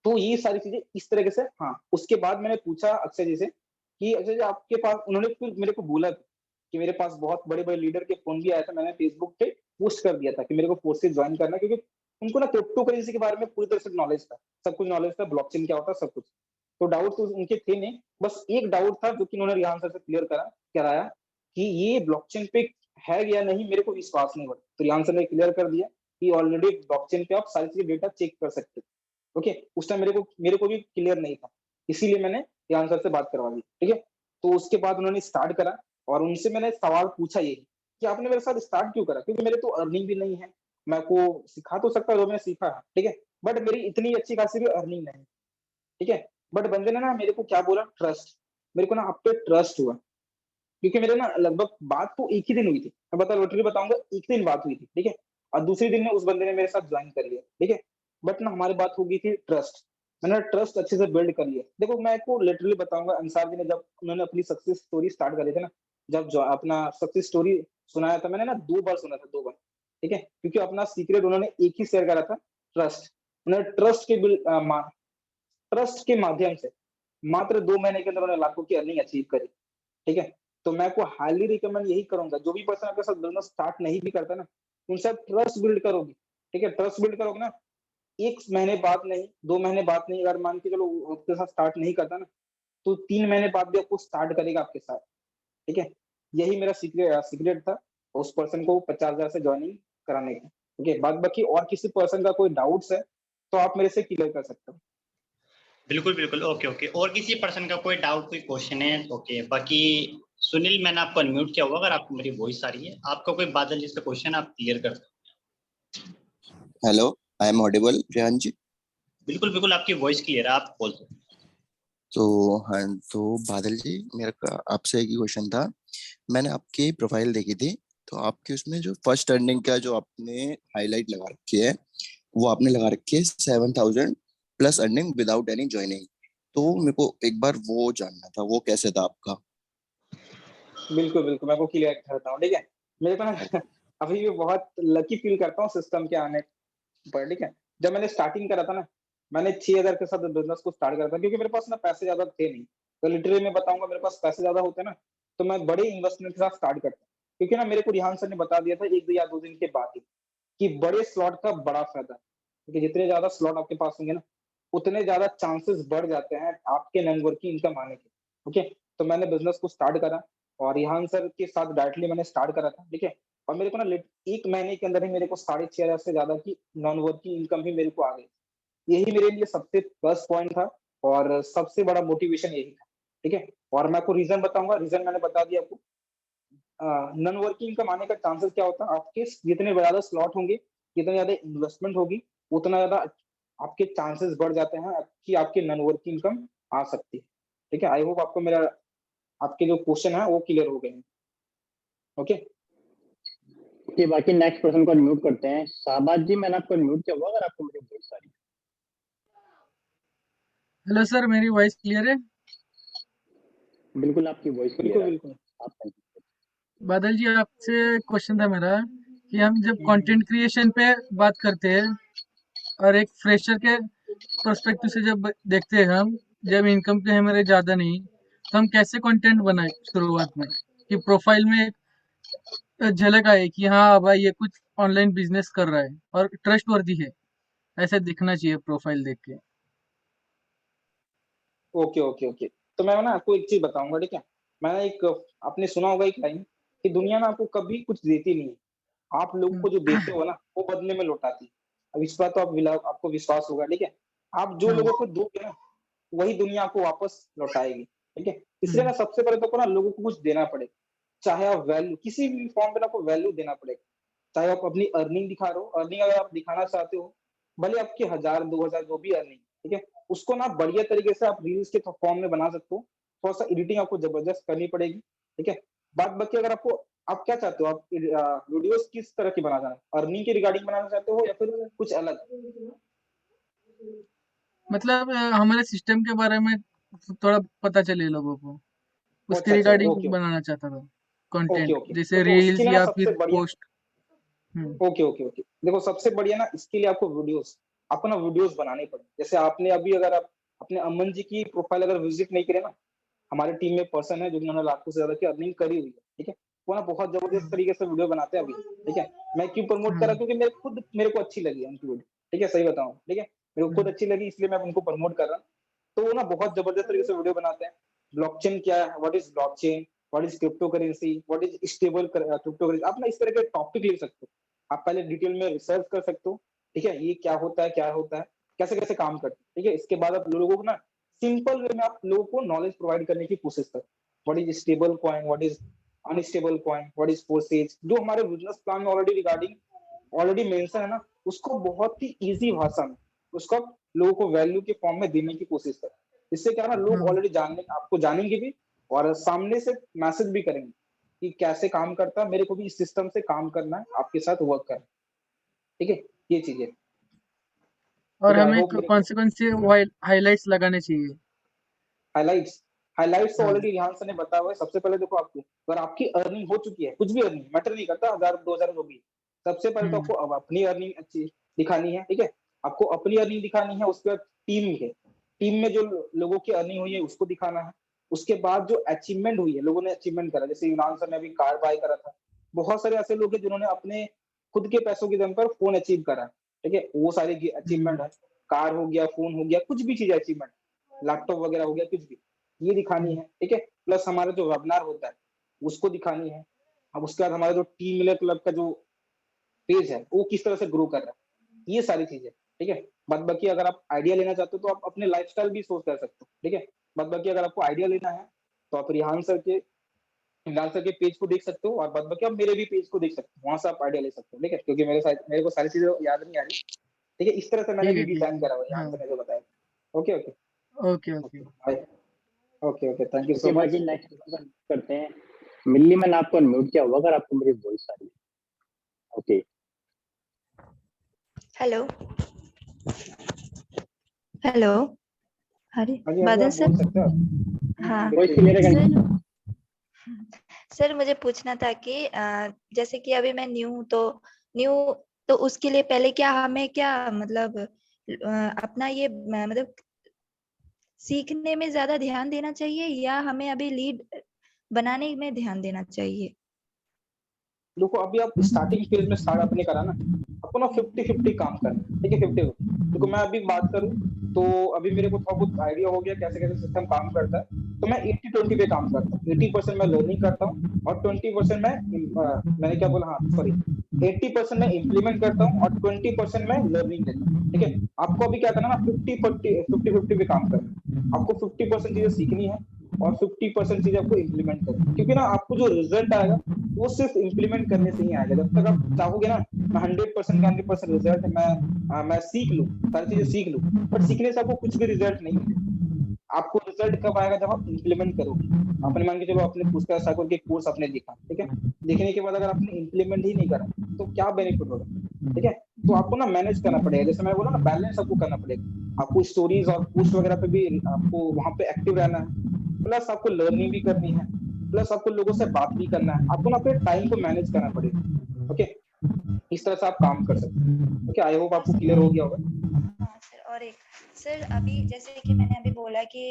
Speaker 2: तो ये सारी चीज़ें इस तरीके से हाँ, उसके बाद मैंने पूछा अक्षय जी से कि अक्षय जी आपके पास उन्होंने फिर मेरे को बोला कि मेरे पास बहुत बड़े-बड़े लीडर के फ़ोन भी आया था, मैंने फेसबुक पे पोस्ट कर दिया था कि मेरे को फोर्सेस जॉइन करना है क्योंकि उनको ना क्रिप्टो करेंसी के बारे में पूरी तरह से नॉलेज था। सब कुछ नॉलेज था, ब्लॉकचेन क्या होता है, सब कुछ। तो डाउट तो उनके थे नहीं, बस एक डाउट था जो कि उन्होंने रिहान सर से क्लियर कराया कि ये ब्लॉकचेन पे है या नहीं मेरे को विश्वास नहीं हो रहा। तो रिहान सर ने क्लियर कर दिया कि ऑलरेडी ब्लॉकचेन पे आप सारी चीज़ें डेटा चेक कर सकते हो। ओके, उस टाइम मेरे को भी क्लियर नहीं था, इसीलिए मैंने रिहान सर से बात करवा दी, ठीक है? तो उसके बाद उन्होंने स्टार्ट करा और उनसे मैंने सवाल पूछा यही कि आपने मेरे साथ स्टार्ट क्यों करा? क्योंकि मेरे तो अर्निंग भी नहीं है, मैं आपको सिखा तो सकता हूँ जो मैंने सीखा है, ठीक है? बट मेरी इतनी अच्छी खासी भी अर्निंग नहीं, ठीक है? बट बंदे ने ना मेरे को क्या बोला ट्रस्ट, मेरे को ना आप पे ट्रस्ट हुआ क्योंकि मेरे ना लगभग बात तो एक ही दिन हुई थी। मैं लिटरली बताऊँगा एक दिन बात हुई थी, ठीक है? और दूसरे दिन में उस बंदे ने मेरे साथ जॉइन कर लिया, ठीक है? बट ना हमारी बात हो गई थी ट्रस्ट। मैंने ट्रस्ट अच्छे से बिल्ड कर लिया। देखो मैं आपको लिटरली बताऊँगा अंसार जी ने जब उन्होंने अपनी सक्सेस स्टोरी स्टार्ट करी थी ना, जब जो अपना सक्सेस स्टोरी सुनाया था मैंने ना 2 बार सुना था 2 बार, ठीक है? क्योंकि अपना सीक्रेट उन्होंने एक ही शेयर करा था ट्रस्ट। उन्होंने ट्रस्ट के माध्यम से मात्र 2 महीने के अंदर उन्होंने लाखों की अर्निंग अचीव करी। ठीक है? तो मैं आपको हाइली रिकमेंड यही करूँगा, जो भी पर्सन आपके साथ बिज़नेस स्टार्ट नहीं भी करता ना, उनसे आप ट्रस्ट बिल्ड करोगे, ठीक है? ट्रस्ट बिल्ड करोगे ना, 1 महीने बाद नहीं, 2 महीने बाद नहीं, अगर मान के चलो वो आपके साथ स्टार्ट नहीं करता ना, तो 3 महीने बाद भी आपको स्टार्ट करेगा आपके साथ, ठीक है? यही मेरा सीक्रेट था उस पर्सन को 50,000 से जॉइनिंग कराने का, ठीक है? बाद बाकी और किसी पर्सन का कोई डाउट्स है, तो आप मेरे से क्लियर कर सकते हो।
Speaker 1: बिल्कुल, बिल्कुल। Okay, okay. और किसी पर्सन का कोई डाउट, कोई क्वेश्चन है? ओके, बाकी सुनील, मैंने आपको अनम्यूट किया होगा, अगर आपको मेरी वॉइस आ रही है। आपका कोई बादल जी का क्वेश्चन आप क्लियर कर सकते हैं।
Speaker 3: Hello, I am audible Rehan ji?
Speaker 1: बिल्कुल, बिल्कुल, आपकी वॉइस क्लियर है, आप बोल सकते हैं।
Speaker 3: तो हाँ, तो बादल जी, मेरा आपसे एक ही क्वेश्चन था। मैंने आपकी प्रोफाइल देखी थी, तो आपके उसमें जो फर्स्ट अर्निंग का जो आपने हाईलाइट लगा रखी है, वो आपने लगा रखी है 7,000 plus earning without any joining. तो मेरे को एक बार वो जानना था, वो कैसे था आपका?
Speaker 2: बिल्कुल, बिल्कुल, मैं आपको क्लियर करता हूँ, ठीक है? मेरे को ना अभी भी बहुत लकी फील करता हूँ सिस्टम के आने पर, ठीक है? जब मैंने स्टार्टिंग करा था ना, मैंने 6,000 के साथ बिज़नेस को स्टार्ट करा था, क्योंकि मेरे पास ना पैसे ज़्यादा थे नहीं। तो लिटरली मैं बताऊँगा, मेरे पास पैसे ज़्यादा होते ना, तो मैं बड़े इन्वेस्टमेंट के साथ स्टार्ट करता। क्योंकि ना मेरे को रिहान सर ने बता दिया था 1 या 2 दिन के बाद ही, कि बड़े स्लॉट का बड़ा फ़ायदा है। क्योंकि जितने ज़्यादा स्लॉट आपके पास होंगे ना, उतने ज़्यादा चांसेस बढ़ जाते हैं आपके नेटवर्क की इनकम आने के, ओके? तो मैंने बिज़नेस को स्टार्ट करा और रिहान सर के साथ डायरेक्टली मैंने स्टार्ट करा था, ठीक है? और मेरे को ना 1 महीने के अंदर ही मेरे को 6,500 से ज़्यादा की नॉन वर्किंग इनकम ही मेरे को आ गई। यही मेरे लिए सबसे प्लस पॉइंट था और सबसे बड़ा मोटिवेशन यही था, ठीक है? और मैं आपको रीज़न बताऊँगा, रीज़न मैंने बता दिया आपको। नॉन वर्किंग इनकम आने का चांसेस क्या होता है, आपके जितने ज़्यादा स्लॉट होंगे, जितनी ज़्यादा इन्वेस्टमेंट होगी, उतना ज़्यादा आपके चांसेस बढ़ जाते हैं कि आपकी नॉन वर्किंग इनकम आ सकती है, ठीक है? आई होप आपको मेरा आपके जो क्वेश्चन है वो क्लियर हो गए हैं, ओके?
Speaker 4: कि बाकी नेक्स्ट पर्सन को अनम्यूट करते हैं। शाहबाज जी, मैंने आपको अनम्यूट किया हुआ, अगर आपको मेरी वॉइस आ रही है।
Speaker 5: हेलो सर, मेरी वॉइस क्लियर है?
Speaker 4: बिल्कुल आपकी वॉइस क्लियर
Speaker 2: बिल्कुल,
Speaker 4: है।
Speaker 2: बिल्कुल।
Speaker 4: आप
Speaker 5: बादल जी, आपसे क्वेश्चन था मेरा कि हम जब कंटेंट क्रिएशन पे बात करते हैं और एक फ्रेशर के पर्सपेक्टिव से जब देखते हैं हम, जब इनकम के हमारे ज़्यादा नहीं, तो हम कैसे कंटेंट बनाए शुरुआत में कि प्रोफाइल में एक झलक आए कि हाँ भाई ये कुछ ऑनलाइन बिजनेस कर रहा है और ट्रस्टवर्दी है, ऐसा दिखना चाहिए प्रोफाइल देख के।
Speaker 2: Okay, okay, okay. तो मैं ना आपको एक चीज़ बताऊँगा, ठीक है? मैंने एक आपने सुना होगा एक लाइन कि दुनिया ना आपको कभी कुछ देती नहीं है। आप लोगों को जो देते हो ना, वो बदले में लौटाती है। अब इस बात तो आपको विश्वास होगा, ठीक है? आप जो
Speaker 5: हाँ।
Speaker 2: लोगों को दोगे ना, वही दुनिया आपको वापस लौटाएगी, ठीक है? इसलिए ना
Speaker 5: हम्म,
Speaker 2: सबसे पहले तो आपको ना लोगों को कुछ देना पड़ेगा। चाहे आप वैल्यू किसी भी फॉर्म में आपको वैल्यू देना पड़ेगा। चाहे आप अपनी अर्निंग दिखा रहे हो, अर्निंग अगर आप दिखाना चाहते हो, भले आपके 1000, 2000 जो भी अर्निंग, ठीक है? उसको ना बढ़िया तरीके से आप रील्स के फॉर्म में बना सकते हो। थोड़ा-सा एडिटिंग आपको जबरदस्त करनी पड़ेगी, ठीक है? बाद बाकी अगर आप क्या चाहते हो? आप वीडियोज़ किस तरह की बनाना है? अर्निंग के रिगार्डिंग बनाना चाहते हो या फिर कुछ अलग?
Speaker 5: मतलब हमारे सिस्टम के बारे में थोड़ा पता चले लोगों को, उसके
Speaker 2: अच्छा, अच्छा,
Speaker 5: रिगार्डिंग
Speaker 2: ओके,
Speaker 5: बनाना चाहता था
Speaker 2: ओके,
Speaker 5: कंटेंट,
Speaker 2: ओके।
Speaker 5: जैसे
Speaker 2: देखो उसके
Speaker 5: रील्स
Speaker 2: लिए ना
Speaker 5: या
Speaker 2: सबसे
Speaker 5: फिर
Speaker 2: बढ़िया
Speaker 5: पोस्ट। हम्म,
Speaker 2: ओके, ओके, ओके। देखो सबसे बढ़िया ना इसके लिए आपको ना वीडियोज़ बनाने पड़ेंगे। जैसे आपने अभी अगर आप अपने अमन जी की प्रोफाइल अगर विज़िट नहीं करे ना, हमारे टीम में पर्सन है जिन्होंने लाखों से ज़्यादा की अर्निंग करी हुई है, ठीक है? वो ना बहुत ज़बरदस्त
Speaker 5: हम्म,
Speaker 2: तरीके से वीडियो बनाते हैं अभी, ठीक है? मैं क्यों प्रमोट कर रहा
Speaker 5: हम्म,
Speaker 2: हूँ? क्योंकि मेरे को अच्छी लगी है उनकी वीडियो, ठीक है? सही बताऊँ, ठीक है? मेरे को खुद
Speaker 5: हम्म,
Speaker 2: अच्छी लगी इसलिए मैं उनको प्रमोट कर रहा हूँ। तो वो ना बहुत जबरदस्त तरीके से वीडियो बनाते हैं। ब्लॉकचेन क्या है? What is blockchain? What is crypto currency? What is stable crypto currency? आप ना इस तरह के टॉपिक ले सकते हो। आप पहले डिटेल में रिसर्च कर सकते हो, ठीक है? ये क्या होता है, क्या होता है? कैसे-कैसे काम करता है, ठीक है? इसके बाद आप लोगों को ना सिंपल वे में आप लोगों को नॉलेज प्रोवाइड करने की कोशिश करें। What is stable coin? What is unstable coin? What is forces? जो हमारे बिज़नेस प्लान में ऑलरेडी मेंशन है ना, उसको बहुत ही ईज़ी भाषा में उसको आप लोगों को वैल्यू के फॉर्म में देने की कोशिश करें। इससे क्या है ना, लोग
Speaker 5: हम्म।
Speaker 2: ऑलरेडी आपको जानेंगे भी और सामने से मैसेज भी करेंगे कि कैसे काम करता है, मेरे को भी इस सिस्टम से काम करना है, आपके साथ वर्क करना है, ठीक है? ये चीज़ है,
Speaker 5: और
Speaker 2: ठीक है? आई
Speaker 5: हमें
Speaker 2: होप मेरे
Speaker 5: कौन
Speaker 2: को
Speaker 5: से हाइलाइट्स लगाने चाहिए?
Speaker 2: हाइलाइट्स हाइलाइट्स तो
Speaker 5: हाँ।
Speaker 2: ऑलरेडी रिहान सर ने बताया हुआ है। सबसे पहले देखो आपको अगर आपकी अर्निंग हो चुकी है, कुछ भी अर्निंग मैटर नहीं करता 1000 2000 जो भी। सबसे पहले तो
Speaker 5: हम्म,
Speaker 2: आपको अब अपनी अर्निंग अच्छी दिखानी है, ठीक है? आपको अपनी अर्निंग दिखानी है, उसके बाद टीम है। टीम में जो लोगों की अर्निंग हुई है उसको दिखाना है। उसके बाद जो अचीवमेंट हुई है, लोगों ने अचीवमेंट करा, जैसे यूनान सर ने अभी कार बाय करा था। बहुत सारे ऐसे लोग हैं जिन्होंने अपने खुद के पैसों की दम पर फोन अचीव करा, ठीक है, वो सारी अचीवमेंट है, कार हो गया, फोन हो गया, कुछ भी चीज अचीवमेंट, लैपटॉप वगैरह हो गया, कुछ भी, ये दिखानी है, ठीक है। प्लस हमारा जो वेबिनार होता है उसको दिखानी है। अब उसके बाद हमारा जो टीम मिलर क्लब का जो पेज है वो किस तरह से ग्रो कर रहा है, ये सारी चीजें, ठीक है। बाद बाकी अगर आप आइडिया लेना चाहते हो तो आप अपने लाइफस्टाइल भी सोच कर सकते हो, ठीक है। बाद बाकी अगर आपको आइडिया लेना है तो आप इमरान सर के पेज को देख सकते हो, और बाद बाकी आप मेरे भी पेज को देख सकते हो, वहां से आप आइडिया ले सकते हो, ठीक है, क्योंकि मेरे को सारी चीजें याद नहीं आ रही, ठीक है। इस तरह से मैंने
Speaker 5: ठीक
Speaker 2: भी
Speaker 5: है, ठीक
Speaker 2: डिजाइन
Speaker 5: है।
Speaker 2: करा हुआ है, यहाँ
Speaker 5: हाँ,
Speaker 2: से मैंने जो बताया। Okay okay
Speaker 5: okay, okay.
Speaker 2: Okay okay okay, thank you
Speaker 4: okay,
Speaker 2: so much.
Speaker 4: बाकी नेक्स्ट क्वेश्चन करते हैं। मिल्ली, मैंने आपको अनम्यूट किया होगा अगर आपको मेरी वॉइस आ रही है। Okay,
Speaker 6: hello hello. अरे
Speaker 2: हाँ जी
Speaker 6: बादल
Speaker 2: आप
Speaker 6: सर।
Speaker 2: बोल सकते हो
Speaker 6: हाँ
Speaker 4: वॉइस क्लियर है?
Speaker 6: सर, मुझे पूछना था कि जैसे कि अभी मैं न्यू तो उसके लिए पहले क्या हमें क्या मतलब अपना ये मतलब सीखने में ज्यादा ध्यान देना चाहिए या हमें अभी लीड बनाने में ध्यान देना चाहिए?
Speaker 2: देखो अभी आप स्टार्टिंग फेज में स्टार्ट आपने करा ना, आपको ना 50-50 काम करना है, ठीक है, 50। देखो मैं अभी बात करूं तो अभी मेरे को थोड़ा बहुत आइडिया हो गया कैसे कैसे सिस्टम काम करता है, तो मैं 80-20 पे काम करता हूँ। 80% मैं लर्निंग करता हूँ और 20% मैंने क्या बोला, हाँ सॉरी, 80% मैं इम्प्लीमेंट करता हूँ और 20% मैं लर्निंग देता हूँ, ठीक है। आपको अभी क्या करना ना, 50-50 पे काम करना है। आपको 50% चीजें सीखनी है और 50% चीजें आपको इम्प्लीमेंट करनी है, क्योंकि ना आपको जो रिजल्ट आएगा वो सिर्फ इम्प्लीमेंट करने से ही आएगा। जब तक आप चाहोगे ना मैं 100% रिजल्ट मैं सीख लूं, सारी चीजें सीख लूं, बट सीखने से आपको कुछ भी रिजल्ट नहीं मिलेगा। आपको रिजल्ट कब आएगा, जब आप इम्प्लीमेंट करोगे। आपने मान के चलो आपने पुष्कर ठाकुर के कोर्स आपने देखा, ठीक है, देखने के बाद अगर आपने इम्प्लीमेंट ही नहीं करा तो क्या बेनिफिट होगा, ठीक है। तो आपको ना मैनेज करना पड़ेगा, जैसे मैं बोला ना, बैलेंस आपको करना पड़ेगा। आपको स्टोरीज और पोस्ट वगैरह पे भी आपको वहां पे एक्टिव रहना है, प्लस आपको लर्निंग भी करनी है, प्लस आपको लोगों से बात भी करना है। आपको ना अपने टाइम को मैनेज करना पड़ेगा, ओके। इस तरह से आप काम कर सकते हैं, ओके। आई होप आपको क्लियर हो गया होगा।
Speaker 6: हाँ सर, और एक सर, अभी जैसे कि मैंने अभी बोला कि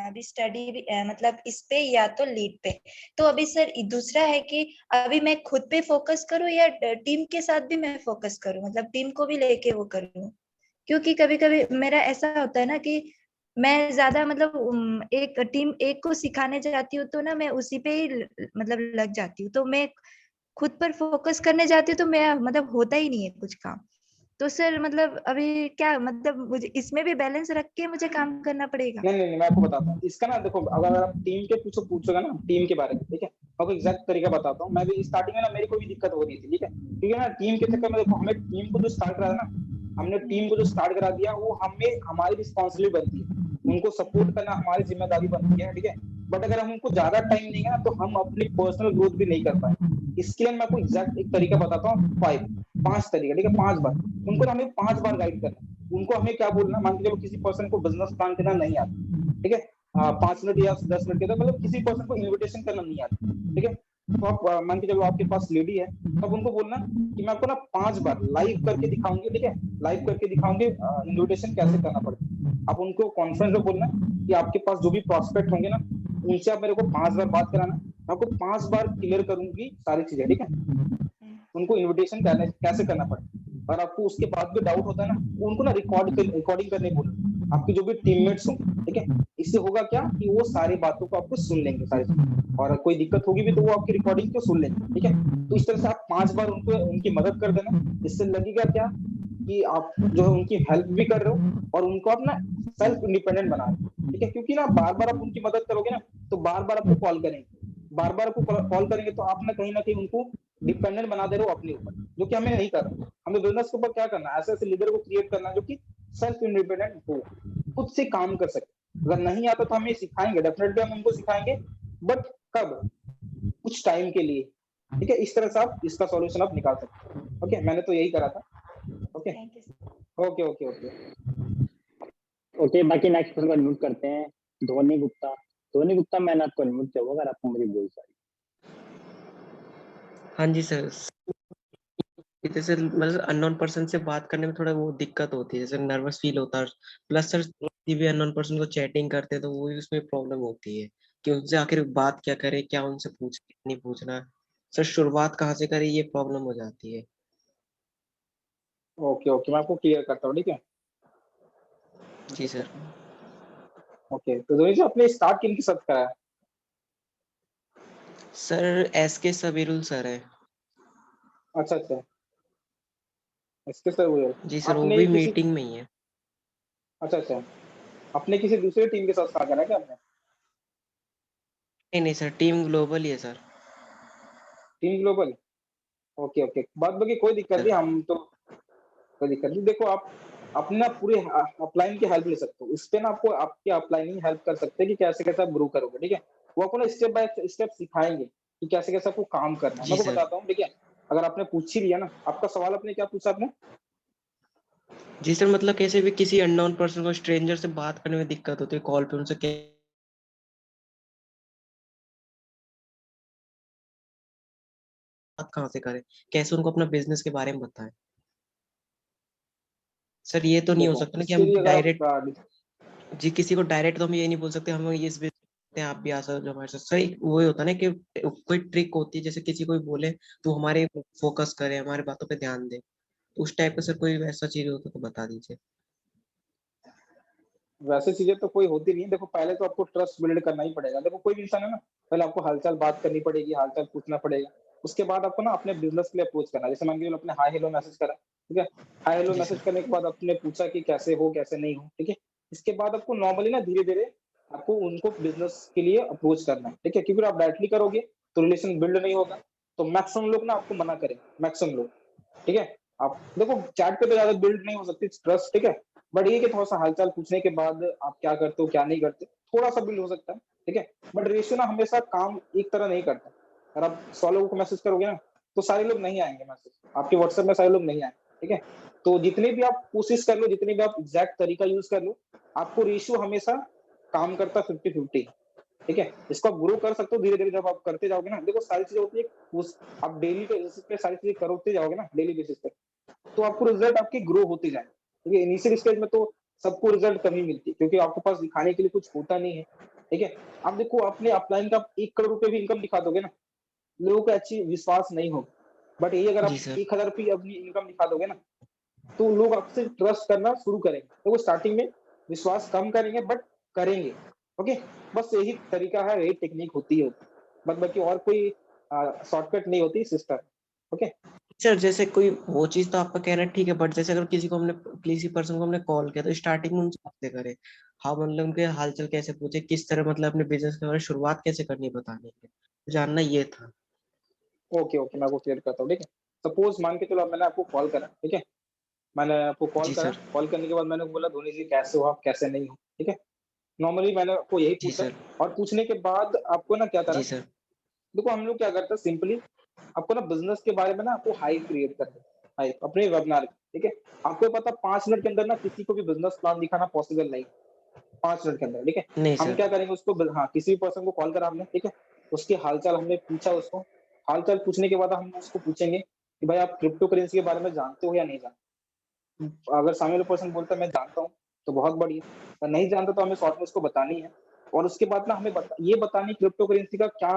Speaker 6: अभी स्टडी भी मतलब इस पे या तो लीड पे, तो अभी सर दूसरा है कि अभी मैं खुद पे फोकस करूं या टीम के साथ भी मैं फोकस करूं, मतलब टीम को भी लेके वो करूं। क्योंकि कभी कभी मेरा ऐसा होता है ना कि मैं ज्यादा मतलब एक टीम एक को सिखाने जाती हूँ तो ना मैं उसी पे ही मतलब लग जाती हूँ, तो मैं खुद पर फोकस करने जाती हूँ तो मैं मतलब होता ही नहीं है कुछ काम। तो सर मतलब अभी क्या मतलब मुझे इसमें भी बैलेंस रख के मुझे काम करना पड़ेगा?
Speaker 2: नहीं, मैं आपको बताता हूँ इसका ना। देखो अगर आप टीम के कुछ पूछोगे ना, टीम के बारे में, ठीक है, आपको एग्जैक्ट तरीका बताता हूँ। मैं भी स्टार्टिंग में ना मेरे को भी दिक्कत हो रही थी, ठीक है, क्योंकि ना टीम के चक्कर में देखो हमें टीम को जो स्टार्ट करा ना, हमने टीम को जो स्टार्ट करा दिया वो हमें हमारी रिस्पॉन्सिबिलिटी बनती है, उनको सपोर्ट करना हमारी जिम्मेदारी बनती है, ठीक है। बट अगर हम उनको ज्यादा टाइम देंगे ना तो हम अपनी पर्सनल ग्रोथ भी नहीं कर पाएंगे। इसके लिए मैं आपको एग्जैक्ट एक तरीका बताता हूँ, 5 तरीका, ठीक है, 5 बार उनको ना हमें 5 बार गाइड करना। उनको हमें क्या बोलना, मान के चलो किसी पर्सन को बिजनेस प्लान करना नहीं आता, ठीक है, 5 मिनट या 10 मिनट के अंदर, मतलब किसी पर्सन को इन्विटेशन करना नहीं आता, ठीक है। तो आप मान के चलो आपके पास लेडी है, तो आप उनको बोलना कि मैं आपको ना 5 बार लाइव करके दिखाऊंगी, ठीक है, लाइव करके दिखाऊंगी इन्विटेशन कैसे करना पड़ता है। आप उनको कॉन्फ्रेंस में बोलना कि आपके पास जो भी प्रॉस्पेक्ट होंगे ना, उनसे आप मेरे को 5 बार बात कराना, मैं आपको 5 बार क्लियर करूंगी सारी चीजें, ठीक है। उनको इनविटेशन करने कैसे करना पड़ता है। और आपको उसके बाद भी डाउट होता है ना, उनको ना रिकॉर्डिंग करने बोलो, आपके जो भी टीममेट्स होंगे, ठीक है। इससे होगा क्या कि वो सारी बातों को आपको सुन लेंगे सारी चीजें, और कोई दिक्कत होगी भी तो वो आपकी रिकॉर्डिंग को सुन लेंगे, ठीक है। तो इस तरह से आप 5 बार उनको उनकी मदद कर देना। इससे लगेगा क्या कि आप जो है उनकी हेल्प भी कर रहे हो और उनको आप ना सेल्फ इंडिपेंडेंट बना रहे हो, ठीक है। क्योंकि ना बार बार आप उनकी मदद करोगे ना तो बार बार आपको कॉल करेंगे, बार बार आपको कॉल करेंगे, तो आप ना कहीं उनको डिपेंडेंट बना दे रहे हो अपने ऊपर, जो कि हमें नहीं करना। हमें बिजनेस के ऊपर क्या करना है, ऐसे ऐसे लीडर को क्रिएट करना है जो कि सेल्फ इंडिपेंडेंट हो, खुद से काम कर सके। अगर नहीं आता तो हमें सिखाएंगे, डेफिनेटली हम उनको सिखाएंगे, बट कब, कुछ टाइम के लिए, ठीक है। इस तरह से आप इसका सॉल्यूशन आप निकाल सकते हैं, ओके। मैंने तो यही करा था, okay
Speaker 6: thank you.
Speaker 2: Okay okay okay.
Speaker 4: Okay, बाकी नेक्स्ट क्वेश्चन को अनम्यूट करते हैं। धोनी गुप्ता। धोनी गुप्ता, मैंने आपको अनम्यूट किया होगा अगर आपको मेरी वॉइस आ रही
Speaker 7: हाँ जी सर। जैसे मतलब अननोन पर्सन से बात करने में थोड़ा वो दिक्कत होती है, जैसे नर्वस फील होता है। प्लस सर किसी भी अननोन पर्सन को चैटिंग करते हैं तो वो भी उसमें प्रॉब्लम होती है कि उनसे आखिर बात क्या करें, क्या उनसे पूछ नहीं पूछना। सर शुरुआत कहाँ से करें, ये प्रॉब्लम हो जाती है।
Speaker 2: ओके ओके, मैं आपको क्लियर करता हूँ, ठीक है।
Speaker 7: जी सर।
Speaker 2: ओके, तो धोनी जी आपने स्टार्ट किन के साथ करा है?
Speaker 7: सर SK सबीरुल सर है।
Speaker 2: अच्छा अच्छा, इसके सर हुए
Speaker 7: जी सर, वो
Speaker 2: आपने
Speaker 7: भी
Speaker 2: किसी,
Speaker 7: मीटिंग में ही है।
Speaker 2: अच्छा अच्छा, आपने किसी दूसरे टीम के साथ स्टार्ट करा है क्या आपने?
Speaker 7: नहीं सर, टीम ग्लोबल ही है sir.
Speaker 2: Team global, okay okay, बात बाकी कोई दिक्कत
Speaker 7: सर
Speaker 2: नहीं, हम तो कोई दिक्कत नहीं। देखो आप अपना पूरे अपलाइन की हेल्प ले सकते हो इस पे ना, आपको आपके अपलाइन ही हेल्प कर सकते हैं कि कैसे कैसे आप ग्रो करोगे, ठीक है। वो आपको ना स्टेप बाय स्टेप सिखाएंगे कि कैसे कैसे आपको काम करना है।
Speaker 7: जी
Speaker 2: मैं को
Speaker 7: सर।
Speaker 2: बताता हूँ, ठीक है। अगर आपने पूछ ही लिया ना, आपका सवाल आपने क्या पूछा आपने?
Speaker 7: जी सर, मतलब कैसे भी किसी अननोन पर्सन को, स्ट्रेंजर से बात करने में दिक्कत होती है कॉल पे, उनसे बात कहाँ से करें, कैसे उनको अपना बिजनेस के बारे में बताएं। सर ये तो नहीं हो
Speaker 2: देखो
Speaker 7: सकता ना कि
Speaker 2: इसके
Speaker 7: हम
Speaker 2: लिए अगर आप
Speaker 7: डायरेक्ट, जी किसी को डायरेक्ट तो हम ये नहीं बोल सकते हम ये इस business करते हैं, आप भी आ सकते हो हमारे साथ। सर एक वो होता है ना कि कोई ट्रिक होती है, जैसे किसी को भी बोले तो हमारे फोकस करे, हमारी बातों पे ध्यान दे, तो उस टाइप का सर कोई वैसा चीज हो तो बता दीजिए।
Speaker 2: वैसे चीजें तो कोई होती नहीं है। देखो पहले तो आपको ट्रस्ट बिल्ड करना ही पड़ेगा। देखो कोई भी इंसान है ना, पहले आपको हालचाल बात करनी पड़ेगी, हालचाल पूछना पड़ेगा। उसके बाद आपको ना अपने बिजनेस के लिए अप्रोच करना है। जैसे मान के चलो आपने हाय हेलो मैसेज करा, ठीक है। हाय हेलो
Speaker 7: जी
Speaker 2: मैसेज
Speaker 7: सर।
Speaker 2: करने के बाद आपने पूछा कि कैसे हो कैसे नहीं हो, ठीक है। इसके बाद आपको नॉर्मली ना धीरे धीरे आपको उनको बिजनेस के लिए अप्रोच करना है, ठीक है। क्योंकि आप डायरेक्टली करोगे तो रिलेशन बिल्ड नहीं होगा। तो मैक्सिमम लोग ना आपको मना करें, मैक्सिमम लोग, ठीक है। आप देखो चैट पे तो ज्यादा बिल्ड नहीं हो सकती ट्रस्ट, ठीक है। बट ये कि थोड़ा सा हालचाल पूछने के बाद आप क्या करते हो क्या नहीं करते, थोड़ा सा बिल्ड हो सकता है, ठीक है। बट रेशियो ना हमेशा काम एक तरह नहीं करता। अगर आप 100 लोगों को मैसेज करोगे ना, तो सारे लोग नहीं आएंगे मैसेज आपके व्हाट्सएप में, सारे लोग नहीं आएंगे, ठीक है। तो जितने भी आप कोशिश कर लो, जितने भी आप एग्जैक्ट तरीका यूज कर लो, आपको रेशियो हमेशा काम करता 50-50, ठीक है। इसको आप ग्रो कर सकते हो धीरे धीरे। जब आप करते जाओगे ना, देखो सारी चीजें होती है, आप डेली बेसिस पे सारी चीजें करते जाओगे ना डेली बेसिस पे, तो आपको रिजल्ट आपके ग्रो होते जाए। क्योंकि इनिशियल स्टेज में तो सबको रिजल्ट कम ही मिलती है, क्योंकि आपके पास दिखाने के लिए कुछ होता नहीं है, ठीक है। आप देखो अपने अपलाइन का 1 करोड़ रुपए भी इनकम दिखा दोगे ना, लोगों को अच्छी विश्वास नहीं होगा। बट ये अगर
Speaker 7: जी
Speaker 2: आप
Speaker 7: सर।
Speaker 2: 1,000 रुपये अपनी इनकम दिखा दोगे ना, तो लोग आपसे ट्रस्ट करना शुरू करेंगे। तो वो स्टार्टिंग में विश्वास कम करेंगे, बट करेंगे, ओके। बस यही तरीका है, यही टेक्निक होती है, बट बाकी और कोई शॉर्टकट नहीं होती सिस्टम, ओके।
Speaker 7: सर जैसे कोई वो चीज तो आपका कहना ठीक है, बट जैसे अगर किसी को हमने, किसी पर्सन को हमने कॉल किया तो स्टार्टिंग में उनसे बातें करें, हाँ मतलब उनके हालचाल कैसे पूछे, किस तरह मतलब अपने बिजनेस के बारे में शुरुआत कैसे करनी है बताने के लिए, जानना ये था।
Speaker 2: ओके ओके, मैं आपको क्लियर करता हूँ, ठीक है। सपोज मान के चलो मैंने आपको कॉल करा, ठीक है। मैंने आपको कॉल
Speaker 7: जी
Speaker 2: करा,
Speaker 7: सर।
Speaker 2: कॉल करने के बाद मैंने बोला धोनी जी कैसे हो आप, कैसे नहीं हो, ठीक है। नॉर्मली मैंने आपको यही
Speaker 7: जी
Speaker 2: पूछा।
Speaker 7: सर।
Speaker 2: और पूछने के बाद आपको ना क्या करा,
Speaker 7: जी सर।
Speaker 2: देखो हम लोग क्या करते हैं सिंपली, आपको ना बिजनेस के बारे में ना आपको हाइप क्रिएट करना है, हाइप अपने वेबिनार, ठीक है। आपको पता 5 मिनट के अंदर ना किसी को भी बिजनेस प्लान दिखाना पॉसिबल नहीं, 5 मिनट के अंदर, ठीक है।
Speaker 7: नहीं
Speaker 2: हम
Speaker 7: सर।
Speaker 2: क्या करेंगे उसको, हाँ किसी भी पर्सन को कॉल करा हमने, ठीक है। उसके हालचाल हमने पूछा उसको, हालचाल पूछने के बाद हम उसको पूछेंगे कि भाई आप क्रिप्टो करेंसी के बारे में जानते हो या नहीं जानते। अगर सामने वाला पर्सन बोलता है मैं जानता हूँ, तो बहुत बढ़िया। अगर नहीं जानता तो हमें शॉर्ट में उसको बतानी है। और उसके बाद ना हमें ये बतानी क्रिप्टो करेंसी का क्या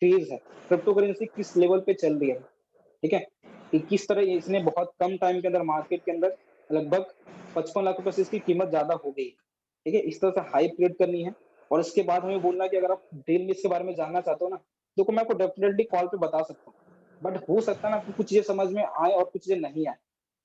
Speaker 2: क्रेज है, क्रिप्टो करेंसी किस लेवल पे चल रही है, ठीक है। कि किस तरह इसने बहुत कम टाइम के अंदर मार्केट के अंदर लगभग 55 लाख रुपए से इसकी कीमत ज्यादा हो गई, ठीक है। इस तरह से हाइप क्रिएट करनी है। और इसके बाद हमें बोलना है कि अगर आप डिटेल में इसके बारे में जानना चाहते हो ना, तो मैं आपको डेफिनेटली कॉल पे बता सकता हूँ। बट हो सकता है ना आपको कुछ चीजें समझ में आए और कुछ चीजें नहीं आए,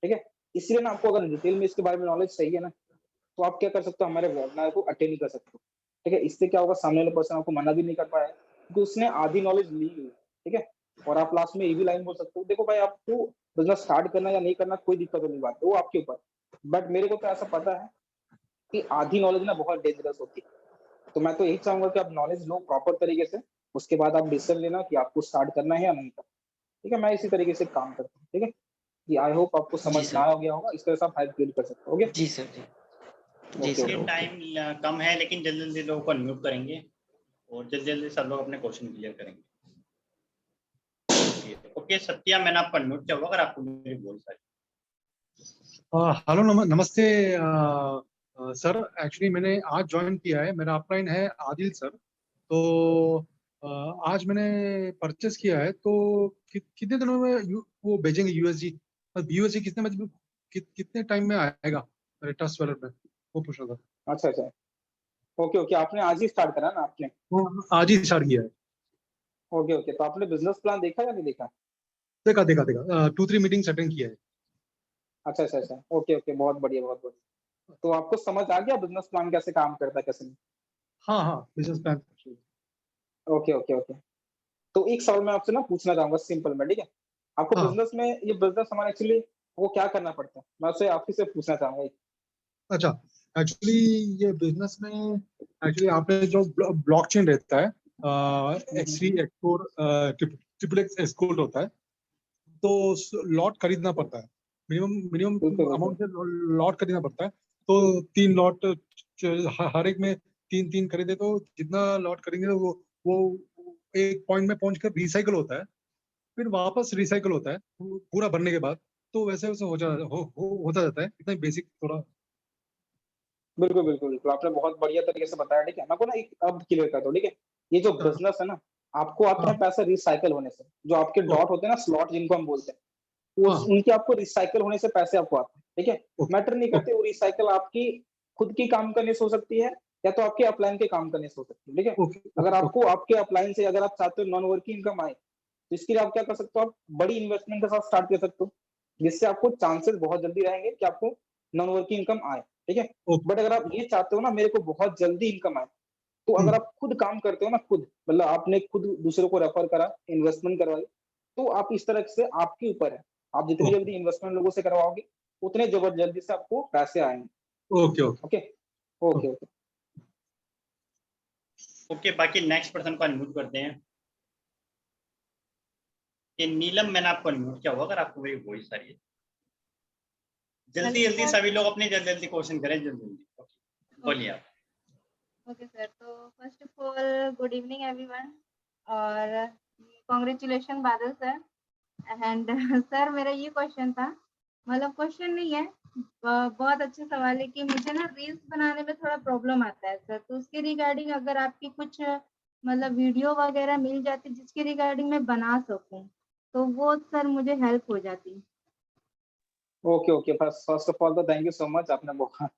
Speaker 2: ठीक है। इसलिए ना आपको अगर डिटेल में इसके बारे में नॉलेज चाहिए ना, तो आप क्या कर सकते हो, हमारे वेबिनार को अटेंड कर सकते हो, ठीक है। इससे क्या होगा, सामने वाले पर्सन आपको मना भी नहीं कर पाया क्योंकि उसने आधी नॉलेज ली हुई है, ठीक है। और आप लास्ट में ये भी लाइन बोल सकते हो, देखो भाई आपको बिजनेस स्टार्ट करना या नहीं करना कोई दिक्कत वाली बात है, वो आपके ऊपर। बट मेरे को तो ऐसा पता है कि आधी नॉलेज ना बहुत डेंजरस होती है। तो मैं तो यही चाहूंगा कि आप नॉलेज लो प्रॉपर तरीके से, उसके बाद आप डिसीजन लेना कि आपको स्टार्ट करना है या नहीं करना, ठीक है। मैं इसी तरीके से काम करता हूँ, ठीक है। कि आई होप आपको
Speaker 7: जी
Speaker 2: समझ में
Speaker 7: सर।
Speaker 2: आ गया होगा, इस तरह से आप हेल्प बिल्ड कर सकते हो, ओके।
Speaker 7: जी सर। जी। जी
Speaker 2: ओके
Speaker 7: सर।
Speaker 1: ये
Speaker 2: ओके।
Speaker 7: ओके।
Speaker 1: टाइम कम है, लेकिन जल्दी जल्दी लोगों को अनम्यूट करेंगे और जल्दी जल्दी सब लोग अपने क्वेश्चन क्लियर करेंगे। ओके सत्या, मैंने आपको अनम्यूट किया होगा अगर आपको मेरी बोल पाए।
Speaker 8: हेलो नमस्ते सर। एक्चुअली मैंने आज ज्वाइन किया है, मेरा अपलाइन है आदिल सर। तो आज मैंने परचेस किया है, तो कितने दिनों में वो भेजेंगे यूएसजी? यूएसजी कितने बजे कितने टाइम में आएगा मेरे ट्रस्ट वॉलेट में, वो पूछ रहा था।
Speaker 2: अच्छा अच्छा, ओके ओके, आपने आज ही स्टार्ट करा ना आपने?
Speaker 8: हाँ, आज ही स्टार्ट किया है।
Speaker 2: ओके ओके, तो आपने बिजनेस प्लान देखा या नहीं देखा?
Speaker 8: देखा देखा देखा, 2-3 मीटिंग्स अटेंड किया है।
Speaker 2: अच्छा अच्छा अच्छा, ओके ओके, बहुत बढ़िया बहुत बढ़िया। तो आपको समझ आ गया बिजनेस प्लान कैसे काम करता है कैसे नहीं?
Speaker 8: हाँ हाँ, business plan.
Speaker 2: Okay okay okay. तो एक सवाल मैं आपसे ना पूछना चाहूंगा सिंपल में, ठीक है? आपको
Speaker 8: हाँ
Speaker 2: बिजनेस में, ये बिजनेस हमारा एक्चुअली वो क्या करना पड़ता है, मैं उससे आप ही से पूछना चाहूंगा।
Speaker 8: अच्छा, एक्चुअली ये बिजनेस में एक्चुअली आपने जो ब्लॉकचेन रहता है, X3 X4 triple x escort होता है, तो लॉट खरीदना पड़ता है, मिनिमम
Speaker 2: बिल्कुल
Speaker 8: मिनिमम
Speaker 2: बिल्कुल
Speaker 8: अमाउंट से लॉट खरीदना पड़ता है। तो 3 लॉट हर एक में 3-3 खरीदे तो जितना लॉट खरीदेंगे वो एक पॉइंट में पहुंच कर रिसाइकल होता है, फिर वापस रिसाइकल होता है पूरा भरने के बाद। तो वैसे वैसे होता जाता है, इतना बेसिक थोड़ा।
Speaker 2: बिल्कुल बिल्कुल बिल्कुल, आपने बहुत बढ़िया तरीके से बताया, ठीक है? मैं को ना एक अब क्लियर कर दूं, ठीक है? ये जो
Speaker 8: हाँ
Speaker 2: बिजनेस है ना, आपको आते
Speaker 8: हाँ
Speaker 2: हैं पैसे रिसाइकल होने से, जो आपके
Speaker 8: ओ-
Speaker 2: डॉट होते हैं ना, स्लॉट जिनको हम बोलते हैं,
Speaker 8: हाँ
Speaker 2: उनके आपको रिसाइकल होने से पैसे आपको आते हैं, ठीक है?
Speaker 8: ओके
Speaker 2: मैटर नहीं
Speaker 8: ओके
Speaker 2: करते वो रिसाइकल आपकी खुद की काम करने से हो सकती है, या तो आपके अपलाइन के काम करने से हो सकती है, ठीक है?
Speaker 8: ओके
Speaker 2: अगर
Speaker 8: ओके
Speaker 2: आपको
Speaker 8: ओके
Speaker 2: आपके अपलाइन से अगर आप चाहते हो नॉन वर्किंग इनकम आए, तो इसके लिए आप क्या कर सकते हो, आप बड़ी इन्वेस्टमेंट के साथ स्टार्ट कर सकते हो, जिससे आपको चांसेस बहुत जल्दी रहेंगे कि आपको नॉन वर्किंग इनकम आए, ठीक है?
Speaker 8: ओके।
Speaker 2: बट अगर आप ये चाहते हो ना मेरे को बहुत जल्दी इनकम आए, तो अगर
Speaker 8: हम्म,
Speaker 2: आप खुद काम करते हो ना, खुद मतलब आपने खुद दूसरों को रेफर करा, इन्वेस्टमेंट करवाई, तो आप इस तरह से आपके ऊपर है, आप जितनी
Speaker 8: ओके
Speaker 2: जल्दी इन्वेस्टमेंट लोगों से करवाओगे, उतने जल्दी से आपको पैसे आएंगे।
Speaker 8: Okay okay
Speaker 2: okay okay okay.
Speaker 1: Okay, बाकी नेक्स्ट पर्सन को अनम्यूट करते हैं। कि नीलम, मैंने आपको अनम्यूट किया होगा अगर आपको मेरी वॉइस आ रही है। जल्दी
Speaker 9: हेलो
Speaker 1: जल्दी
Speaker 9: सर।
Speaker 1: सभी लोग अपने जल्दी जल्दी क्वेश्चन करें, जल्दी जल्दी। बोलिए आप।
Speaker 9: ओके सर, तो first of all good evening everyone, और कॉन्ग्रेचुलेशन बादल सर। एंड सर मेरा ये क्वेश्चन था, मतलब क्वेश्चन नहीं है, बहुत अच्छा सवाल है कि मुझे ना रील्स बनाने में थोड़ा प्रॉब्लम आता है सर, तो उसके रिगार्डिंग अगर आपकी कुछ मतलब वीडियो वगैरह मिल जाती जिसके रिगार्डिंग मैं बना सकूं, तो वो सर मुझे हेल्प हो जाती।
Speaker 2: Okay okay, first of all तो थैंक यू सो मच, आपने बहुत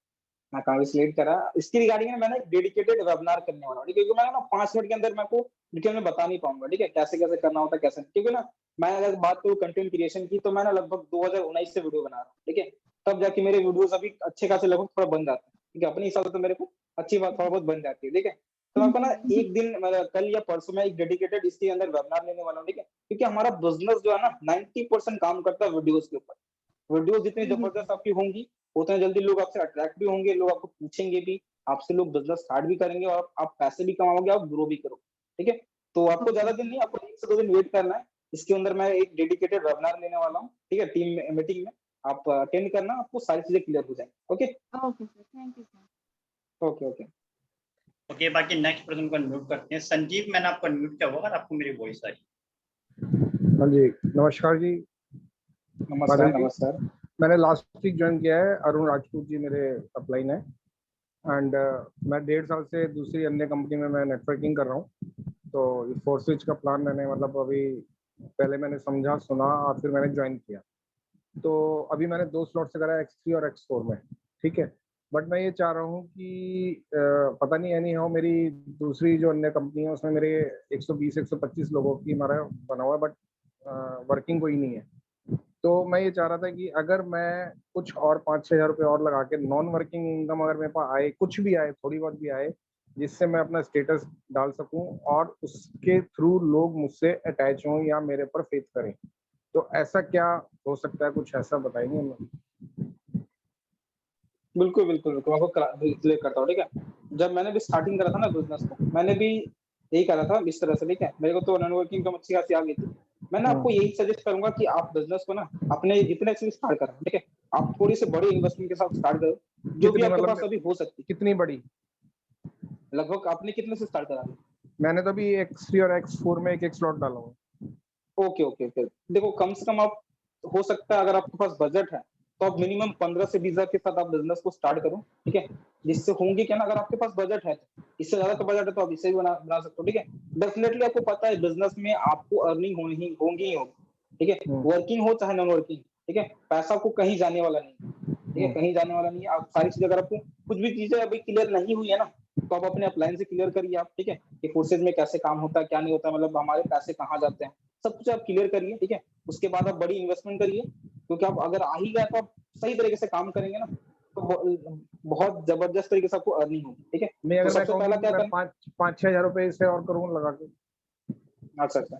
Speaker 2: कांग्रेचुलेट करा। इसकी रिगार्डिंग में मैंने डेडिकेटेड वेबिनार करने वाला हूँ, ठीक है? क्योंकि मैं ना 5 मिनट के अंदर मैं को डिटेल में बता नहीं पाऊंगा, ठीक है? कैसे कैसे करना होता है कैसे नहीं। क्योंकि ना मैं अगर बात करूँ कंटेंट क्रिएशन की, तो मैं ना लगभग 2019 से वीडियो बना रहा हूँ, ठीक है? तब जाके मेरे वीडियोस अभी अच्छे खासे लगभग थोड़ा बन जाते हैं, ठीक है? अपने हिसाब से तो मेरे को अच्छी बात थोड़ा बहुत बन जाती है, ठीक है? तो मैं आपको ना एक दिन मतलब कल या परसों में एक डेडिकेटेड इसके अंदर वेबिनार लेने वाला हूँ, ठीक है? क्योंकि हमारा बिजनेस जो है ना 90% काम करता है वीडियोस के ऊपर। वीडियो जितनी जबरदस्त आपकी होंगी, उतने जल्दी लोग आपसे अट्रैक्ट भी होंगे, लोग आपको पूछेंगे भी, आपसे लोग बिजनेस स्टार्ट भी करेंगे, और आप पैसे भी कमाओगे, आप ग्रो भी करोगे, ठीक है? तो आपको ज्यादा दिन नहीं, आपको 1 से 2 दिन वेट करना है। इसके अंदर मैं एक डेडिकेटेड वेबिनार लेने वाला हूँ, ठीक है? टीम मीटिंग में आप अटेंड करना, आपको सारी चीजें क्लियर हो जाएंगी। Okay
Speaker 9: okay sir, thank you sir.
Speaker 2: Okay okay.
Speaker 1: Okay, बाकी नेक्स्ट पर्सन को अनम्यूट करते हैं। संजीव, मैंने आपको अनम्यूट किया होगा अगर आपको मेरी वॉइस आ रही है।
Speaker 10: हाँ जी, नमस्कार जी
Speaker 2: नमस्कार
Speaker 10: बादल जी।
Speaker 2: नमस्कार।
Speaker 10: मैंने लास्ट वीक ज्वाइन किया है, अरुण राजपूत जी मेरे अपलाइन है। एंड मैं 1.5 साल से दूसरी अन्य कंपनी में मैं नेटवर्किंग कर रहा हूँ। तो इस फोर स्विच का प्लान मैंने मतलब अभी पहले मैंने समझा सुना और फिर मैंने ज्वाइन किया। तो अभी मैंने 2 स्लॉट से करा X3 और X4 में, ठीक है? बट मैं ये चाह रहा हूँ कि पता नहीं एनी हाउ मेरी दूसरी जो अन्य कंपनी है उसमें मेरे 120-125 लोगों की हमारा बना हुआ है, बट वर्किंग कोई नहीं है। तो मैं ये चाह रहा था कि अगर मैं कुछ और 5-6 हज़ार रुपये और लगा के नॉन वर्किंग इनकम अगर मेरे पास आए, कुछ भी आए, थोड़ी बहुत भी आए, जिससे मैं अपना स्टेटस डाल सकूं और उसके थ्रू लोग मुझसे अटैच हों या मेरे पर फेथ करें, तो ऐसा क्या हो सकता है? कुछ ऐसा बताएंगे?
Speaker 2: बिल्कुल बिल्कुल बिल्कुल, आपको क्लियर करता हूँ, ठीक है? जब मैंने भी स्टार्टिंग करा था ना बिजनेस को, मैंने भी यही करा था इस तरह से, ठीक है? मेरे को तो नॉन वर्किंग इनकम अच्छी खासी आ गई थी। मैं ना आपको यही सजेस्ट करूंगा कि आप बिजनेस को ना अपने जितने से स्टार्ट करें, ठीक है? आप थोड़ी सी बड़ी इन्वेस्टमेंट के साथ स्टार्ट करो, जो भी
Speaker 10: कितनी
Speaker 2: आपके पास
Speaker 10: मतलब
Speaker 2: अभी हो सकती
Speaker 10: कितनी बड़ी?
Speaker 2: है। लगभग आपने कितने से स्टार्ट करा?
Speaker 10: मैंने तो अभी X3 और X4 में एक एक स्लॉट डाला हूँ।
Speaker 2: ओके ओके ओके, देखो कम से कम आप, हो सकता है अगर आपके पास बजट है, तो आप मिनिमम 15 से 20 हज़ार के साथ आप बिजनेस को स्टार्ट करो, ठीक है? जिससे होंगे क्या ना, अगर आपके पास बजट है, इससे ज्यादा तो बजट है तो आप इससे भी बना सकते हो, ठीक है? डेफिनेटली आपको पता है बिजनेस में आपको अर्निंग होनी ही होंगी ही होगी, ठीक है? वर्किंग हो चाहे नॉन वर्किंग, ठीक है, पैसा आपको कहीं जाने वाला नहीं है, ठीक है, कहीं जाने वाला नहीं है। आप सारी चीजें, अगर आपको कुछ भी चीजें अभी क्लियर नहीं हुई है ना, तो आप अपने अपलाइन से क्लियर करिए आप, ठीक है, कि फोर्सेज में कैसे काम होता है, क्या नहीं होता, मतलब हमारे पैसे कहाँ जाते हैं, सब कुछ आप क्लियर करिए, ठीक है। उसके बाद आप बड़ी इन्वेस्टमेंट करिए, क्योंकि आप अगर आ ही गए तो आप सही तरीके से काम करेंगे ना, तो बहुत जबरदस्त तरीके से आपको अर्निंग होगी, ठीक है।
Speaker 10: नहीं,
Speaker 2: तो
Speaker 10: अगर मैं
Speaker 2: सबसे
Speaker 10: कहूँ
Speaker 2: पहला क्या
Speaker 10: मैं
Speaker 2: करना,
Speaker 10: 5-6 हजार रुपए इससे और करूँ लगा के।
Speaker 2: अच्छा अच्छा,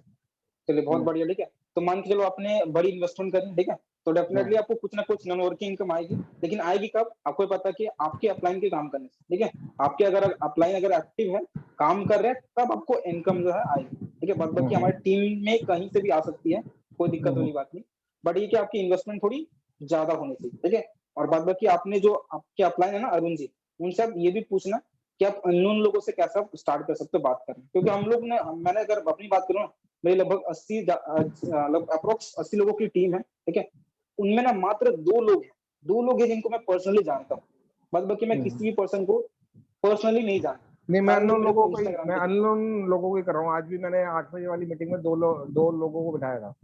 Speaker 2: चलिए बहुत बढ़िया, ठीक है। तो मान के चलो आपने बड़ी इन्वेस्टमेंट करी, ठीक है, तो डेफिनेटली आपको कुछ ना कुछ नॉन वर्किंग इनकम आएगी, लेकिन आएगी कब, आपको पता है कि आपके अपलाइन के काम करने से, ठीक है। आपके अगर अपलाइन अगर एक्टिव है, काम कर रहे हैं, तब आपको इनकम जो है आएगी, ठीक है। बाकी हमारी टीम में कहीं से भी आ सकती है, कोई दिक्कत वाली बात नहीं, बट ये कि आपकी इन्वेस्टमेंट थोड़ी ज्यादा होनी चाहिए, ठीक है। और बाद बाकी आपने जो आपके अपलाइन है ना अरुण जी, उनसे आप ये भी पूछना कि आप अननोन लोगों से कैसे आप स्टार्ट कर सकते हो बात करना, क्योंकि हम लोग ने, मैंने अगर अपनी बात करूँ ना, मेरी लगभग 80 अप्रोक्स 80 लोगों की टीम है, ठीक है। उनमें ना मात्र 2 लोग हैं जिनको मैं पर्सनली जानता हूँ, बाद बाकी मैं किसी भी पर्सन को पर्सनली नहीं जानता।
Speaker 10: नहीं, मैं
Speaker 2: सारे लोग
Speaker 10: अननोन
Speaker 2: मेरे को
Speaker 10: लोगों को ही
Speaker 2: इंस्टाग्राम
Speaker 10: मैं
Speaker 2: पे जानते
Speaker 10: अननोन लोगों को ही कर रहा हूँ। आज भी मैंने 8 बजे वाली मीटिंग में दो लोगों को बिठाया था।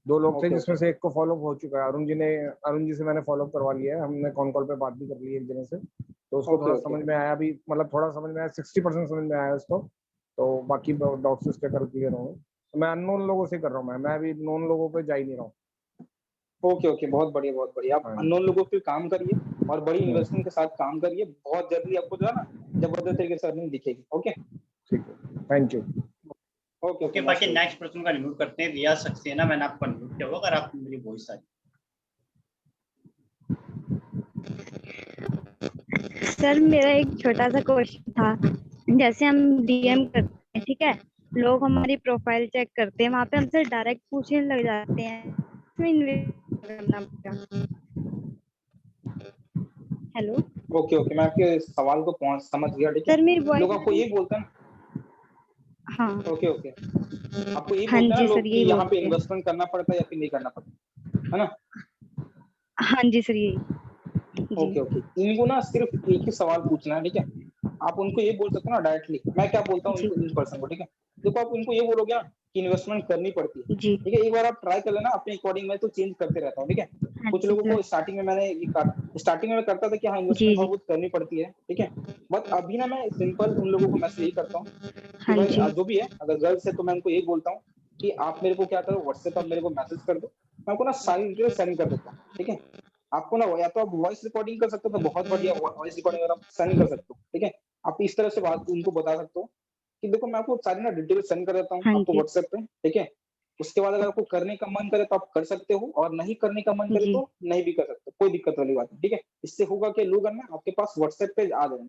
Speaker 10: 2 लोग थे,
Speaker 2: ओके
Speaker 10: जिसमें
Speaker 2: ओके
Speaker 10: से एक को फॉलो हो चुका है। अरुण जी से मैंने फॉलो करवा लिया है। हमने कॉल पे बात भी कर ली है एक जने से, तो उसको
Speaker 2: ओके
Speaker 10: थोड़ा
Speaker 2: ओके
Speaker 10: समझ में आया अभी, मतलब थोड़ा समझ में आया, 60% समझ में आया उसको, तो बाकी डाउट्स उसके कर क्लियर होंगे। तो मैं अननोन लोगों से कर रहा हूँ। मैं अभी नोन लोगों पे जा ही नहीं रहा हूँ।
Speaker 2: ओके ओके, बहुत बढ़िया बहुत बढ़िया। आप
Speaker 10: हाँ
Speaker 2: अननोन लोगों पे काम करिए और बड़ी
Speaker 10: जी,
Speaker 2: इन्वेस्टमेंट के साथ काम करिए, बहुत जल्दी आपको जो है ना जबरदस्त तरीके से अर्निंग दिखेगी। ओके
Speaker 10: ठीक है, thank you.
Speaker 2: Okay
Speaker 1: okay,
Speaker 2: okay,
Speaker 1: बाकी
Speaker 2: मोस्ट वेलकम।
Speaker 1: नेक्स्ट पर्सन का रिव्यू करते हैं। रिया सक्सेना, मैंने आपको अनम्यूट किया होगा, अगर आपको मेरी वॉइस आ रही
Speaker 11: सर मेरा एक छोटा सा क्वेश्चन था। जैसे हम डीएम करते हैं, ठीक है, लोग हमारी प्रोफाइल चेक करते हैं, वहां पे हमसे डायरेक्ट पूछने लग जाते हैं, इसमें इन्वेस्ट करना पड़ेगा। हेलो
Speaker 2: ओके ओके, मैं आपके सवाल को समझ गया, ठीक है।
Speaker 11: सर, मेरी
Speaker 2: लोग
Speaker 11: वॉइस आ
Speaker 2: आपको
Speaker 11: रही
Speaker 2: ये
Speaker 11: है?
Speaker 2: बोलते हैं,
Speaker 11: हाँ
Speaker 2: ओके ओके, आपको ये
Speaker 11: हाँ
Speaker 2: बोलते हैं
Speaker 11: जी
Speaker 2: ना
Speaker 11: सर,
Speaker 2: लोग कि
Speaker 11: यही
Speaker 2: यहाँ पे
Speaker 11: बोलते हैं।
Speaker 2: इन्वेस्टमेंट करना पड़ता है या फिर नहीं करना पड़ता, है ना।
Speaker 11: हाँ जी सर, यही जी।
Speaker 2: ओके ओके, इनको ना सिर्फ एक ही सवाल पूछना है, ठीक है। आप उनको ये बोल सकते हो ना डायरेक्टली, मैं क्या बोलता हूँ
Speaker 11: जी
Speaker 2: इन पर्सन को, ठीक है। देखो आप उनको ये बोलोगे ना कि इन्वेस्टमेंट करनी पड़ती है,
Speaker 11: जी।
Speaker 2: ठीक है। एक बार आप ट्राई कर लेना अपने अकॉर्डिंग, में तो चेंज करते रहता हूँ, ठीक है।
Speaker 11: हाँ
Speaker 2: कुछ
Speaker 11: जी
Speaker 2: लोगों
Speaker 11: सर।
Speaker 2: को स्टार्टिंग में मैंने स्टार्टिंग में मैं करता था कि हाँ
Speaker 11: जी
Speaker 2: इन्वेस्टमेंट
Speaker 11: जी।
Speaker 2: बहुत करनी पड़ती है, ठीक है। बट अभी ना मैं सिंपल उन लोगों को मैसेज यही करता हूँ कि
Speaker 11: हाँ
Speaker 2: भाई
Speaker 11: जी।
Speaker 2: जो भी है, अगर गर्ल्स है तो मैं उनको यही बोलता हूँ कि आप मेरे को क्या करो, व्हाट्सएप पर मेरे को मैसेज कर दो, मैं आपको ना सारी डिटेल सेंड कर देता हूँ, ठीक है। आपको ना या तो आप वॉइस रिकॉर्डिंग कर सकते हो, तो बहुत बढ़िया वॉइस रिकॉर्डिंग अगर आप सेंड कर सकते हो, ठीक है। आप इस तरह से बात उनको बता सकते हो कि देखो मैं आपको सारी ना डिटेल सेंड कर देता हूँ
Speaker 11: हाँ
Speaker 2: आपको
Speaker 11: जी
Speaker 2: व्हाट्सएप पे, ठीक है। उसके बाद अगर आपको करने का मन करे तो आप कर सकते हो, और नहीं करने का मन करे
Speaker 11: जी।
Speaker 2: तो नहीं भी कर सकते, कोई दिक्कत वाली बात नहीं, ठीक है। इससे होगा कि लोग है ना आपके पास व्हाट्सएप पे आ जाएंगे,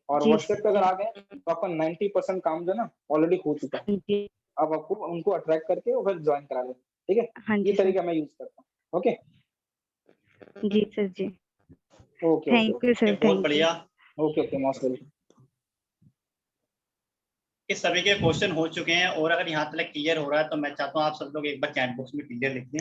Speaker 2: और
Speaker 11: जी
Speaker 2: व्हाट्सएप
Speaker 11: सर
Speaker 2: पे अगर
Speaker 11: जी।
Speaker 2: आ गए तो आपका 90% काम जो है ना ऑलरेडी हो चुका है।
Speaker 11: हाँ जी।
Speaker 2: अब आपको उनको अट्रैक्ट करके और फिर ज्वाइन करा लें, ठीक है।
Speaker 11: हाँ
Speaker 2: ये
Speaker 11: जी सर।
Speaker 2: तरीका मैं यूज करता हूँ। ओके
Speaker 11: जी सर जी।
Speaker 2: ओके ओके
Speaker 11: थैंक यू
Speaker 1: है।
Speaker 11: सर,
Speaker 1: बहुत
Speaker 11: थैंक यू।
Speaker 1: बढ़िया।
Speaker 2: Okay okay, most welcome.
Speaker 1: कि सभी के क्वेश्चन हो चुके हैं, और अगर यहाँ तक क्लियर हो रहा है तो मैं चाहता हूँ आप सब लोग एक बार चैट बॉक्स में क्लियर लिख दें।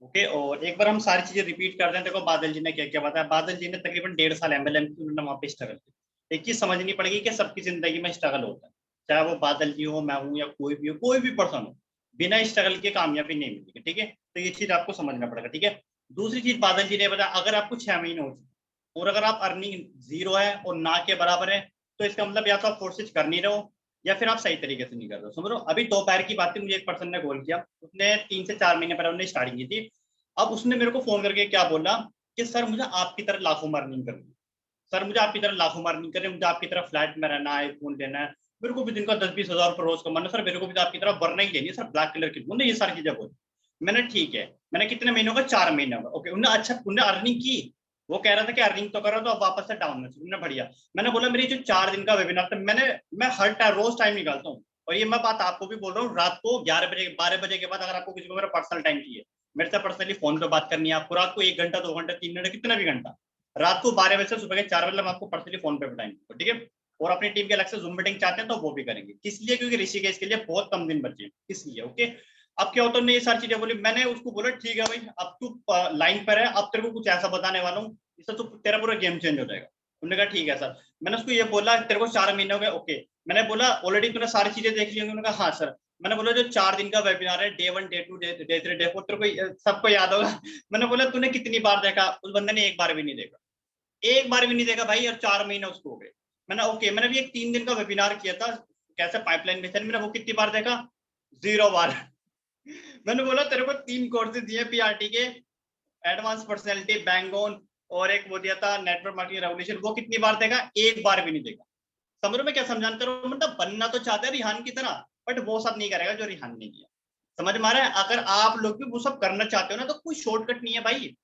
Speaker 1: ओके, और एक बार हम सारी चीजें रिपीट कर दें। देखो बादल जी ने क्या क्या बताया। बादल जी ने तकरीबन 1.5 साल MLM की उन्होंने वहाँ पे स्ट्रगल की। एक चीज समझनी पड़ेगी कि सबकी जिंदगी में स्ट्रगल होता है, चाहे वो बादल जी हो, मैं हूँ, या कोई भी हो, कोई भी पर्सन हो, बिना स्ट्रगल के कामयाबी नहीं मिलेगी, ठीक है। तो ये चीज आपको समझना पड़ेगा, ठीक है। दूसरी चीज बादल जी ने बताया, अगर आपको 6 महीने हो चुके और अगर आप अर्निंग 0 है और ना के बराबर है, तो इसका मतलब या तो आप कोर्सेज कर नहीं रहे हो, या फिर आप सही तरीके से नहीं कर रहे हो। समझ लो, अभी दोपहर की बात थी, मुझे एक पर्सन ने कॉल किया, उसने 3 से 4 महीने पहले उन्होंने स्टार्टिंग की थी। अब उसने मेरे को फोन करके क्या बोला कि सर मुझे आपकी तरह लाखों में अर्निंग करनी है, सर मुझे आपकी तरह लाखों में अर्निंग करनी है, मुझे आपकी तरह फ्लैट में रहना है, फोन लेना है, मेरे को भी दिन का 10-20 हजार रुपये रोज कमाना है, सर मेरे को भी तो आपकी तरह वरना ही लेनी है सर, ब्लैक कलर की। उन्होंने ये सारी चीजें बोली। मैंने ठीक है, मैंने कितने महीनों का, 4 महीने का। ओके, उन्हें अच्छा, उन्हें अर्निंग की। वो कह रहा था कि अर्निंग तो करो, तो अब वापस से डाउन में। उन्होंने बढ़िया। मैंने बोला मेरी जो 4 दिन का वेबिनार था, मैं हर टाइम रोज टाइम निकालता हूँ, और ये मैं बात आपको भी बोल रहा हूँ, रात को 11 बजे 12 बजे के बाद अगर आपको किसी को मेरा पर्सनल टाइम चाहिए, मेरे से पर्सनली फोन पे बात करनी है आपको, रात को 1 घंटा 2 घंटा 3 घंटा कितना भी घंटा, रात को 12 बजे से सुबह के 4 बजे मैं आपको पर्सनली फोन पे बताएंगे, ठीक है। और अपनी टीम के अलग से जूम मीटिंग चाहते हैं तो वो भी करेंगे। किस लिए? क्योंकि ऋषिकेश के लिए बहुत कम दिन बचे हैं, इसलिए। ओके, अब क्या होता है, ये सारी चीजें बोली। मैंने उसको बोला ठीक है भाई, अब तू लाइन पर है, अब तेरे को कुछ ऐसा बताने वाला हूँ, इससे तो तेरा पूरा गेम चेंज हो जाएगा। उन्होंने कहा ठीक है सर। मैंने उसको ये बोला तेरे को 4 महीने हो गए, ओके। मैंने बोला ऑलरेडी तूने सारी चीजें देख ली होंगी? उन्होंने कहा हाँ सर। मैंने बोला जो 4 दिन का वेबिनार है, डे 1 डे 2 डे 3 डे 4, तेरे को सबको याद होगा। मैंने बोला तूने कितनी बार देखा? उस बंदे ने एक बार भी नहीं देखा, एक बार भी नहीं देखा भाई, और 4 महीने उसको हो गए। मैंने ओके, मैंने भी एक 3 दिन का वेबिनार किया था कैसे पाइपलाइन बेचना, मैंने वो कितनी बार देखा? 0 बार। मैंने बोला तेरे को 3 कोर्सेज दिए पीआरटी के, एडवांस पर्सनैलिटी, बैंगोन, और एक वो दिया था नेटवर्क मार्केटिंग रेवोल्यूशन, वो कितनी बार देखा? एक बार भी नहीं देखा। समझ में क्या समझाना कर रहा हूं? मतलब बनना तो चाहते हैं रिहान की तरह, बट वो सब नहीं करेगा जो रिहान ने किया। समझ में आ रहा है? अगर आप लोग भी वो सब करना चाहते हो ना, तो कोई शॉर्टकट नहीं है भाई।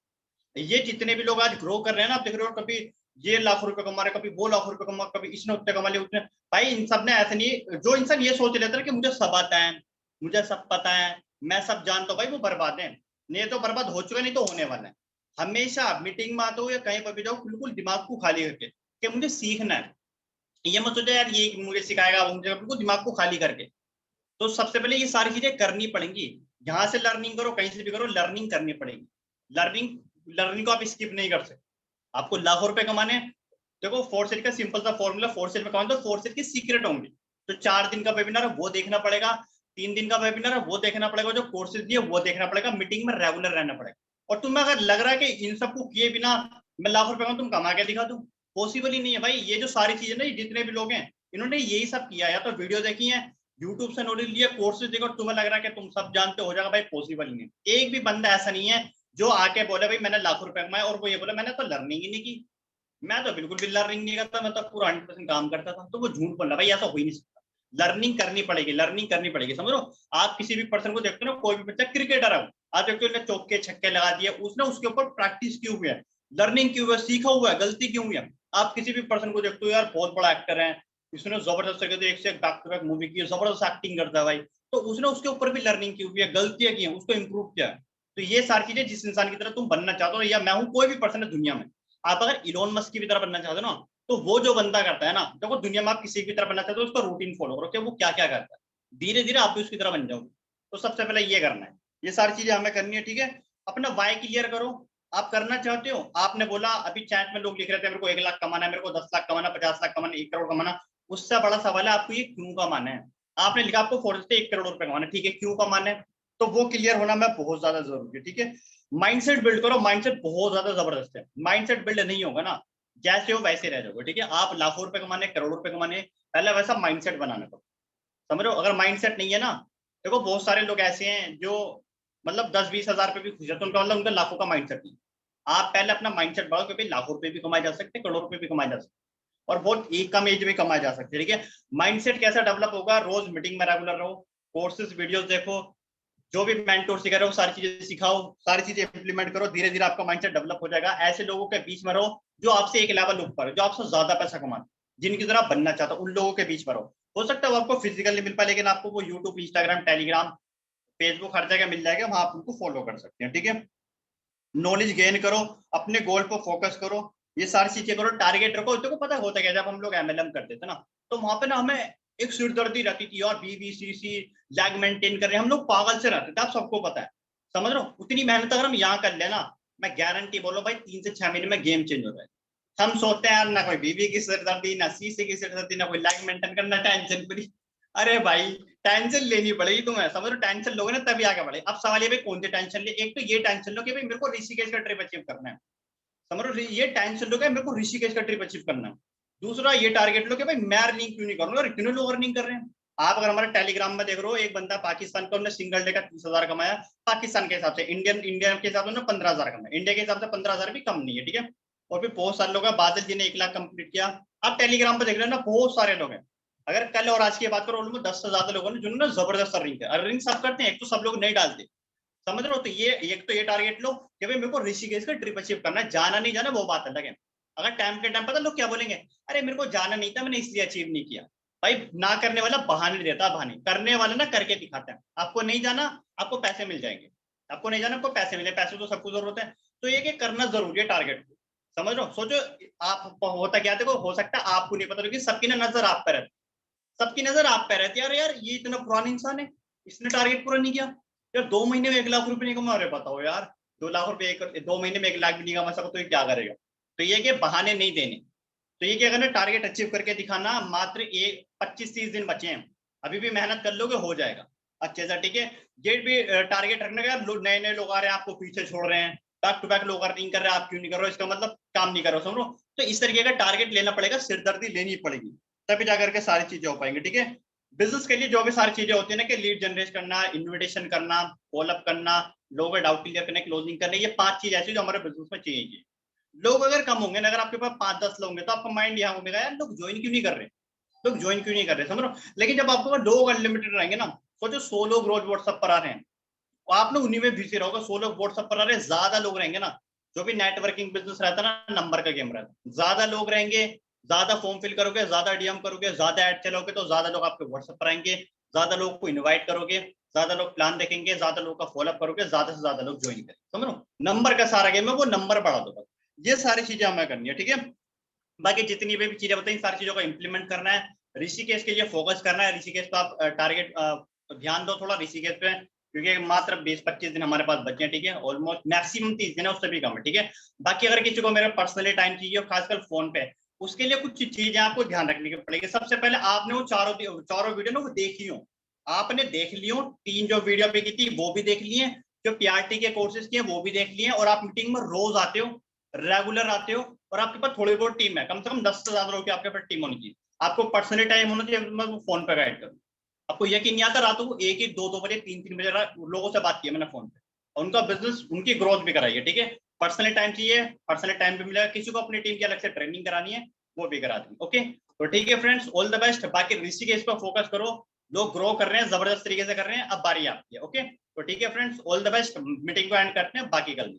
Speaker 1: ये जितने भी लोग आज ग्रो कर रहे हैं ना, आप देख रहे हो कभी ये लाख रुपए कमा रहे, कभी वो लाख रुपए कमा, कभी इसने उतने कमा लिए उतने। भाई इन सब ने ऐसे नहीं, जो इंसान ये सोच लेता है कि मुझे सब आता है, मुझे सब पता है, मैं सब जानता हूँ, भाई वो बर्बाद है। नहीं तो बर्बाद हो चुका, नहीं तो होने वाला है। हमेशा मीटिंग में आते हो या कहीं पर भी जाओ, बिल्कुल दिमाग को खाली करके कि मुझे सीखना है। ये मत सोचो यार ये मुझे सिखाएगा, मुझे, बिल्कुल दिमाग को खाली करके। तो सबसे पहले ये सारी चीजें करनी पड़ेंगी। यहाँ से लर्निंग करो, कहीं से भी करो, लर्निंग करनी पड़ेगी। लर्निंग को आप स्किप नहीं कर सकते। आपको लाखों रुपए कमाने, देखो फोर्सेट का सिंपल सा फॉर्मूला, फोर्सेट में कमाने तो फोर्सेट की सीक्रेट होंगी। तो 4 दिन का वेबिनार है वो देखना पड़ेगा, 3 दिन का वेबिनार है वो देखना पड़ेगा, जो कोर्सेज दिए वो देखना पड़ेगा, मीटिंग में रेगुलर रहना पड़ेगा। और तुम्हें अगर लग रहा है कि इन सबको किए बिना मैं लाख रुपए का तुम कमा के दिखा दूं, पॉसिबल ही नहीं है भाई। ये जो सारी चीजें ना, जितने भी लोग हैं इन्होंने यही सब किया, या तो वीडियो देखी है, यूट्यूब से नॉलेज लिया, कोर्सेज देखो, तुम्हें लग रहा है कि तुम सब जानते हो जाएगा, भाई पॉसिबल ही नहीं। एक भी बंदा ऐसा नहीं है जो आके बोले भाई मैंने लाखों रुपए कमाए, और वो ये बोला मैंने तो लर्निंग ही नहीं की, मैं तो बिल्कुल भी लर्निंग नहीं करता, मैं तो पूरा 100% काम करता था। तो वो झूठ बोल रहा भाई, ऐसा हो ही नहीं सकता। लर्निंग करनी पड़ेगी, लर्निंग करनी पड़ेगी, समझ लो। आप किसी भी पर्सन को देखते हो ना, कोई भी बच्चा क्रिकेटर है, आप देखते हो चौके छक्के लगा दिए, उसने उसके ऊपर प्रैक्टिस की हुई है, लर्निंग की हुई है, सीखा हुआ है, गलती क्यों हुई है। आप किसी भी पर्सन को देखते हो यार बहुत बड़ा एक्टर है, इसने जबरदस्त एक से एक बैक टू बैक मूवी की है, जबरदस्त एक्टिंग करता है भाई, तो उसने उसके ऊपर भी लर्निंग की हुई है, गलतियां की है, उसको इंप्रूव किया है। तो ये सारी चीजें जिस इंसान की तरह तुम बनना चाहते हो, या मैं हूं, कोई भी पर्सन है दुनिया में, आप अगर इलोन मस्क की भी तरह बनना चाहते हो ना, तो वो जो बंदा करता है ना, देखो दुनिया में आप किसी की तरह बनना चाहते हो, उसका रूटीन फॉलो करो कि वो क्या क्या करता है, धीरे धीरे आप भी उसकी तरह बन जाओगे। तो सबसे पहले ये करना है, ये सारी चीजें हमें करनी है, ठीक है। अपना वाई क्लियर करो, आप करना चाहते हो। आपने बोला अभी चैट में लोग लिख रहे थे मेरे को 1 लाख कमाना है, मेरे को 10 लाख कमाना, 50 लाख कमाना, 1 करोड़ कमाना। उससे बड़ा सवाल है आपको ये क्यों कमाना है। आपने लिखा आपको फोर्स से 1 करोड़ रुपए कमाना, ठीक है, क्यों कमाना है, तो वो क्लियर होना मैं बहुत ज्यादा जरूरी है, ठीक है। माइंडसेट बिल्ड करो, माइंडसेट बहुत ज्यादा जबरदस्त है। माइंडसेट बिल्ड नहीं होगा ना, जैसे हो वैसे रह जाओगे, ठीक है। आप लाखों रुपए कमाने, करोड़ों रुपए कमाने, पहले वैसा माइंडसेट बनाना पड़ेगा, समझ लो। अगर माइंडसेट नहीं है ना, देखो बहुत सारे लोग ऐसे हैं जो मतलब 10-20 हजार रुपए भी खुश है, तो उनका मतलब उनका लाखों का माइंडसेट नहीं। आप पहले अपना माइंडसेट बढ़ाओ कि भाई लाखों रुपए भी कमाए जा सकते, करोड़ों रुपए भी कमाए जा सकते, और बहुत एक कम एज में कमाए जा सकते, ठीक है। माइंडसेट कैसा डेवलप होगा, रोज मीटिंग में रेगुलर रहो, कोर्सेज वीडियोस देखो, जो भी मेंटोर सिखा रहे हो सारी चीजें सिखाओ, सारी चीजें इंप्लीमेंट करो, धीरे धीरे आपका माइंडसेट डेवलप हो जाएगा। ऐसे लोगों के बीच में रहो जो आपसे एक लेवल ऊपर है, जो आपसे ज्यादा पैसा कमाते, जिनकी तरह बनना चाहता, उन लोगों के बीच में रहो। हो सकता है वो आपको फिजिकल नहीं मिल पाए, लेकिन आपको वो यूट्यूब, इंस्टाग्राम, टेलीग्राम, फेसबुक हर जगह मिल जाएगा, वहां आप उनको फॉलो कर सकते हैं, ठीक है। नॉलेज गेन करो, अपने गोल पर फोकस करो, ये सारी चीजें करो, टारगेट रखो। देखो पता होता है क्या, जब हम लोग एमएलएम करते थे ना, तो वहां पे ना हमें एक सिरदर्दी रहती थी यार, बीबीसीसी लैग मेंटेन कर रहे हैं, हम लोग पागल से रहते थे, आप सबको पता है, समझ लो। उतनी मेहनत अगर हम यहाँ कर लेना, मैं गारंटी बोलो भाई 3 से 6 महीने में गेम चेंज हो जाए। हम सोचते हैं यार ना कोई बीबी की सिरदर्दी, ना सीसी की सिरदर्दी, ना कोई लैग मेंटेन करना, टेंशन फ्री। अरे भाई टेंशन लेनी पड़ेगी तुम्हें, समझ लो। टेंशन लोगे ना तभी आगे बढ़े। अब सवाल ये भाई कौन सी टेंशन ले, एक तो ये टेंशन लो कि भाई मेरे को ऋषिकेश का ट्रिप अचीव करना है, समझ लो, ये टेंशन लो कि मेरे को ऋषिकेश का ट्रिप अचीव करना है। दूसरा ये टारगेट लो कि भाई मैं अर्निंग क्यों नहीं करूंगा, और इतने लोग अर्निंग कर रहे हैं। आप अगर हमारे टेलीग्राम में देख रहे हो, एक बंदा पाकिस्तान का, उन्होंने सिंगल डे का 30,000 कमाया, पाकिस्तान के हिसाब से, इंडिया के हिसाब से 15,000 कमाया, इंडिया के हिसाब से 15,000 भी कम नहीं है, ठीक है। और फिर बहुत सारे लोग हैं, बादल जी ने 1 लाख कंप्लीट किया। आप टेलीग्राम पर देख रहे हो ना, बहुत सारे लोग हैं। अगर कल और आज की बात करो, उनमें 10 से ज्यादा लोगों ने जिन्होंने जबरदस्त अर्निंग सब करते हैं, एक तो सब लोग नहीं डालते, समझ रहे हो। तो ये एक तो ये टारगेट लो कि भाई मेरे को ऋषिकेश का ट्रिप अचीव करना है, जाना नहीं जाना वो बात अलग है। अगर टाइम के टाइम पता लोग क्या बोलेंगे, अरे मेरे को जाना नहीं था, मैंने इसलिए अचीव नहीं किया। भाई ना करने वाला बहाने देता, बहाने करने वाला ना करके दिखाता है। आपको नहीं जाना, आपको पैसे मिल जाएंगे, आपको नहीं जाना, आपको पैसे मिले, पैसे तो सबको जरूरत है। तो ये करना जरूरी है टारगेट को, समझ रहे हो। सोचो आप होता क्या, देखो हो सकता है आपको नहीं पता, लेकिन सबकी ना नजर आप पे रहती, सबकी नजर आप पे रहती है। यार यार ये इतना पुराना इंसान है, इसने टारगेट पूरा नहीं किया यार, 2 महीने में 1 लाख रुपए नहीं कमा रहे, बताओ यार, 2 लाख रुपए 2 महीने में 1 लाख भी नहीं कमा सको तो ये क्या करेगा। तो ये कि बहाने नहीं देने, तो ये क्या करना, टारगेट अचीव करके दिखाना। मात्र 25-30 दिन बचे हैं, अभी भी मेहनत कर लोगे हो जाएगा। अच्छे से, ठीक है। ये भी टारगेट रखने का, नए नए लोग आ रहे हैं आपको पीछे छोड़ रहे हैं, बैक टू बैक लोग अर्निंग कर रहे हैं, आप क्यों नहीं कर रहे हो, इसका मतलब काम नहीं कर रहे हो, समझो। तो इस तरीके का टारगेट लेना पड़ेगा, सिरदर्दी लेनी पड़ेगी, तभी जाकर के सारी चीजें हो पाएंगी, ठीक है। बिजनेस के लिए जो भी सारी चीजें होती है ना, कि लीड जनरेट करना, इन्विटेशन करना, फॉलोअप करना, लोगों का डाउट क्लियर करना, क्लोजिंग करना, ये 5 चीज ऐसी जो हमारे बिजनेस में चाहिए। लोग अगर कम होंगे ना, अगर आपके पास 5-10 लोग होंगे, तो आपका माइंड यहाँ होगा यार लोग ज्वाइन क्यों नहीं कर रहे, लोग ज्वाइन क्यों नहीं कर रहे, समझ लो। लेकिन जब आपके पास लोग अनलिमिटेड रहेंगे ना, सोचो 100 लोग रोज व्हाट्सएप पर आ रहे हैं, आप लोग उन्हीं में बिजी रहोगे, 100 लोग व्हाट्सएप पर आ रहे हैं, ज्यादा लोग रहेंगे ना, जो भी नेटवर्किंग बिजनेस रहता है ना, नंबर का गेम रहता है, ज्यादा लोग रहेंगे, ज्यादा फॉर्म फिल करोगे, ज्यादा डीएम करोगे, ज्यादा ऐड चलोगे, तो ज्यादा लोग आपके व्हाट्सएप पर आएंगे, ज्यादा लोग को इन्वाइट करोगे, ज्यादा लोग प्लान देखेंगे, ज्यादा लोग का फॉलोअप करोगे, ज्यादा से ज्यादा लोग ज्वाइन करेंगे, समझ लो। नंबर का सारा गेम है, वो नंबर बढ़ा दो बस, ये सारी चीजें हमें करनी है, ठीक है। बाकी जितनी भी चीजें बताई, सारी चीजों का इंप्लीमेंट करना है, ऋषिकेश के लिए फोकस करना है, ऋषिकेश पे आप टारगेट ध्यान दो थोड़ा ऋषिकेश पे, क्योंकि मात्र 20-25 दिन हमारे पास बचे हैं, ठीक है। ऑलमोस्ट मैक्सिमम 30 दिन है, उससे भी कम है, ठीक है। बाकी अगर किसी को मेरे पर्सनली टाइम चाहिए, खासकर फोन पे, उसके लिए कुछ चीजें आपको ध्यान रखनी पड़ेगी। सबसे पहले आपने वो चारों वीडियो ना वो देखी हो, आपने देख ली हो, 3 जो वीडियो पे की थी वो भी देख लिए, जो पीआरटी के कोर्सेज किए वो भी देख लिए, और आप मीटिंग में रोज आते हो, रेगुलर आते हो, और आपके पास थोड़ी बहुत टीम है, कम से कम 10 से ज्यादा लोगों की आपके पास टीम होनी चाहिए, आपको पर्सनली टाइम होना चाहिए, मैं फोन पे गाइड करूँ। आपको यकीन नहीं आता, रातों को 1-1, 2-2 बजे, 3-3 बजे लोगों से बात की है मैंने फोन पे, और उनका बिजनेस, उनकी ग्रोथ भी कराई है, ठीक है। पर्सनली टाइम चाहिए, पर्सनली टाइम भी मिलेगा, किसी को अपनी टीम की अलग से ट्रेनिंग करानी है वो भी करा देंगे, ओके। तो ठीक है फ्रेंड्स, ऑल द बेस्ट। बाकी ऋषिकेश पर फोकस करो, लोग ग्रो कर रहे हैं, जबरदस्त तरीके से कर रहे हैं, अब बारी आपकी है, ओके। तो ठीक है friends, all the best, meeting को एंड करते हैं, बाकी कल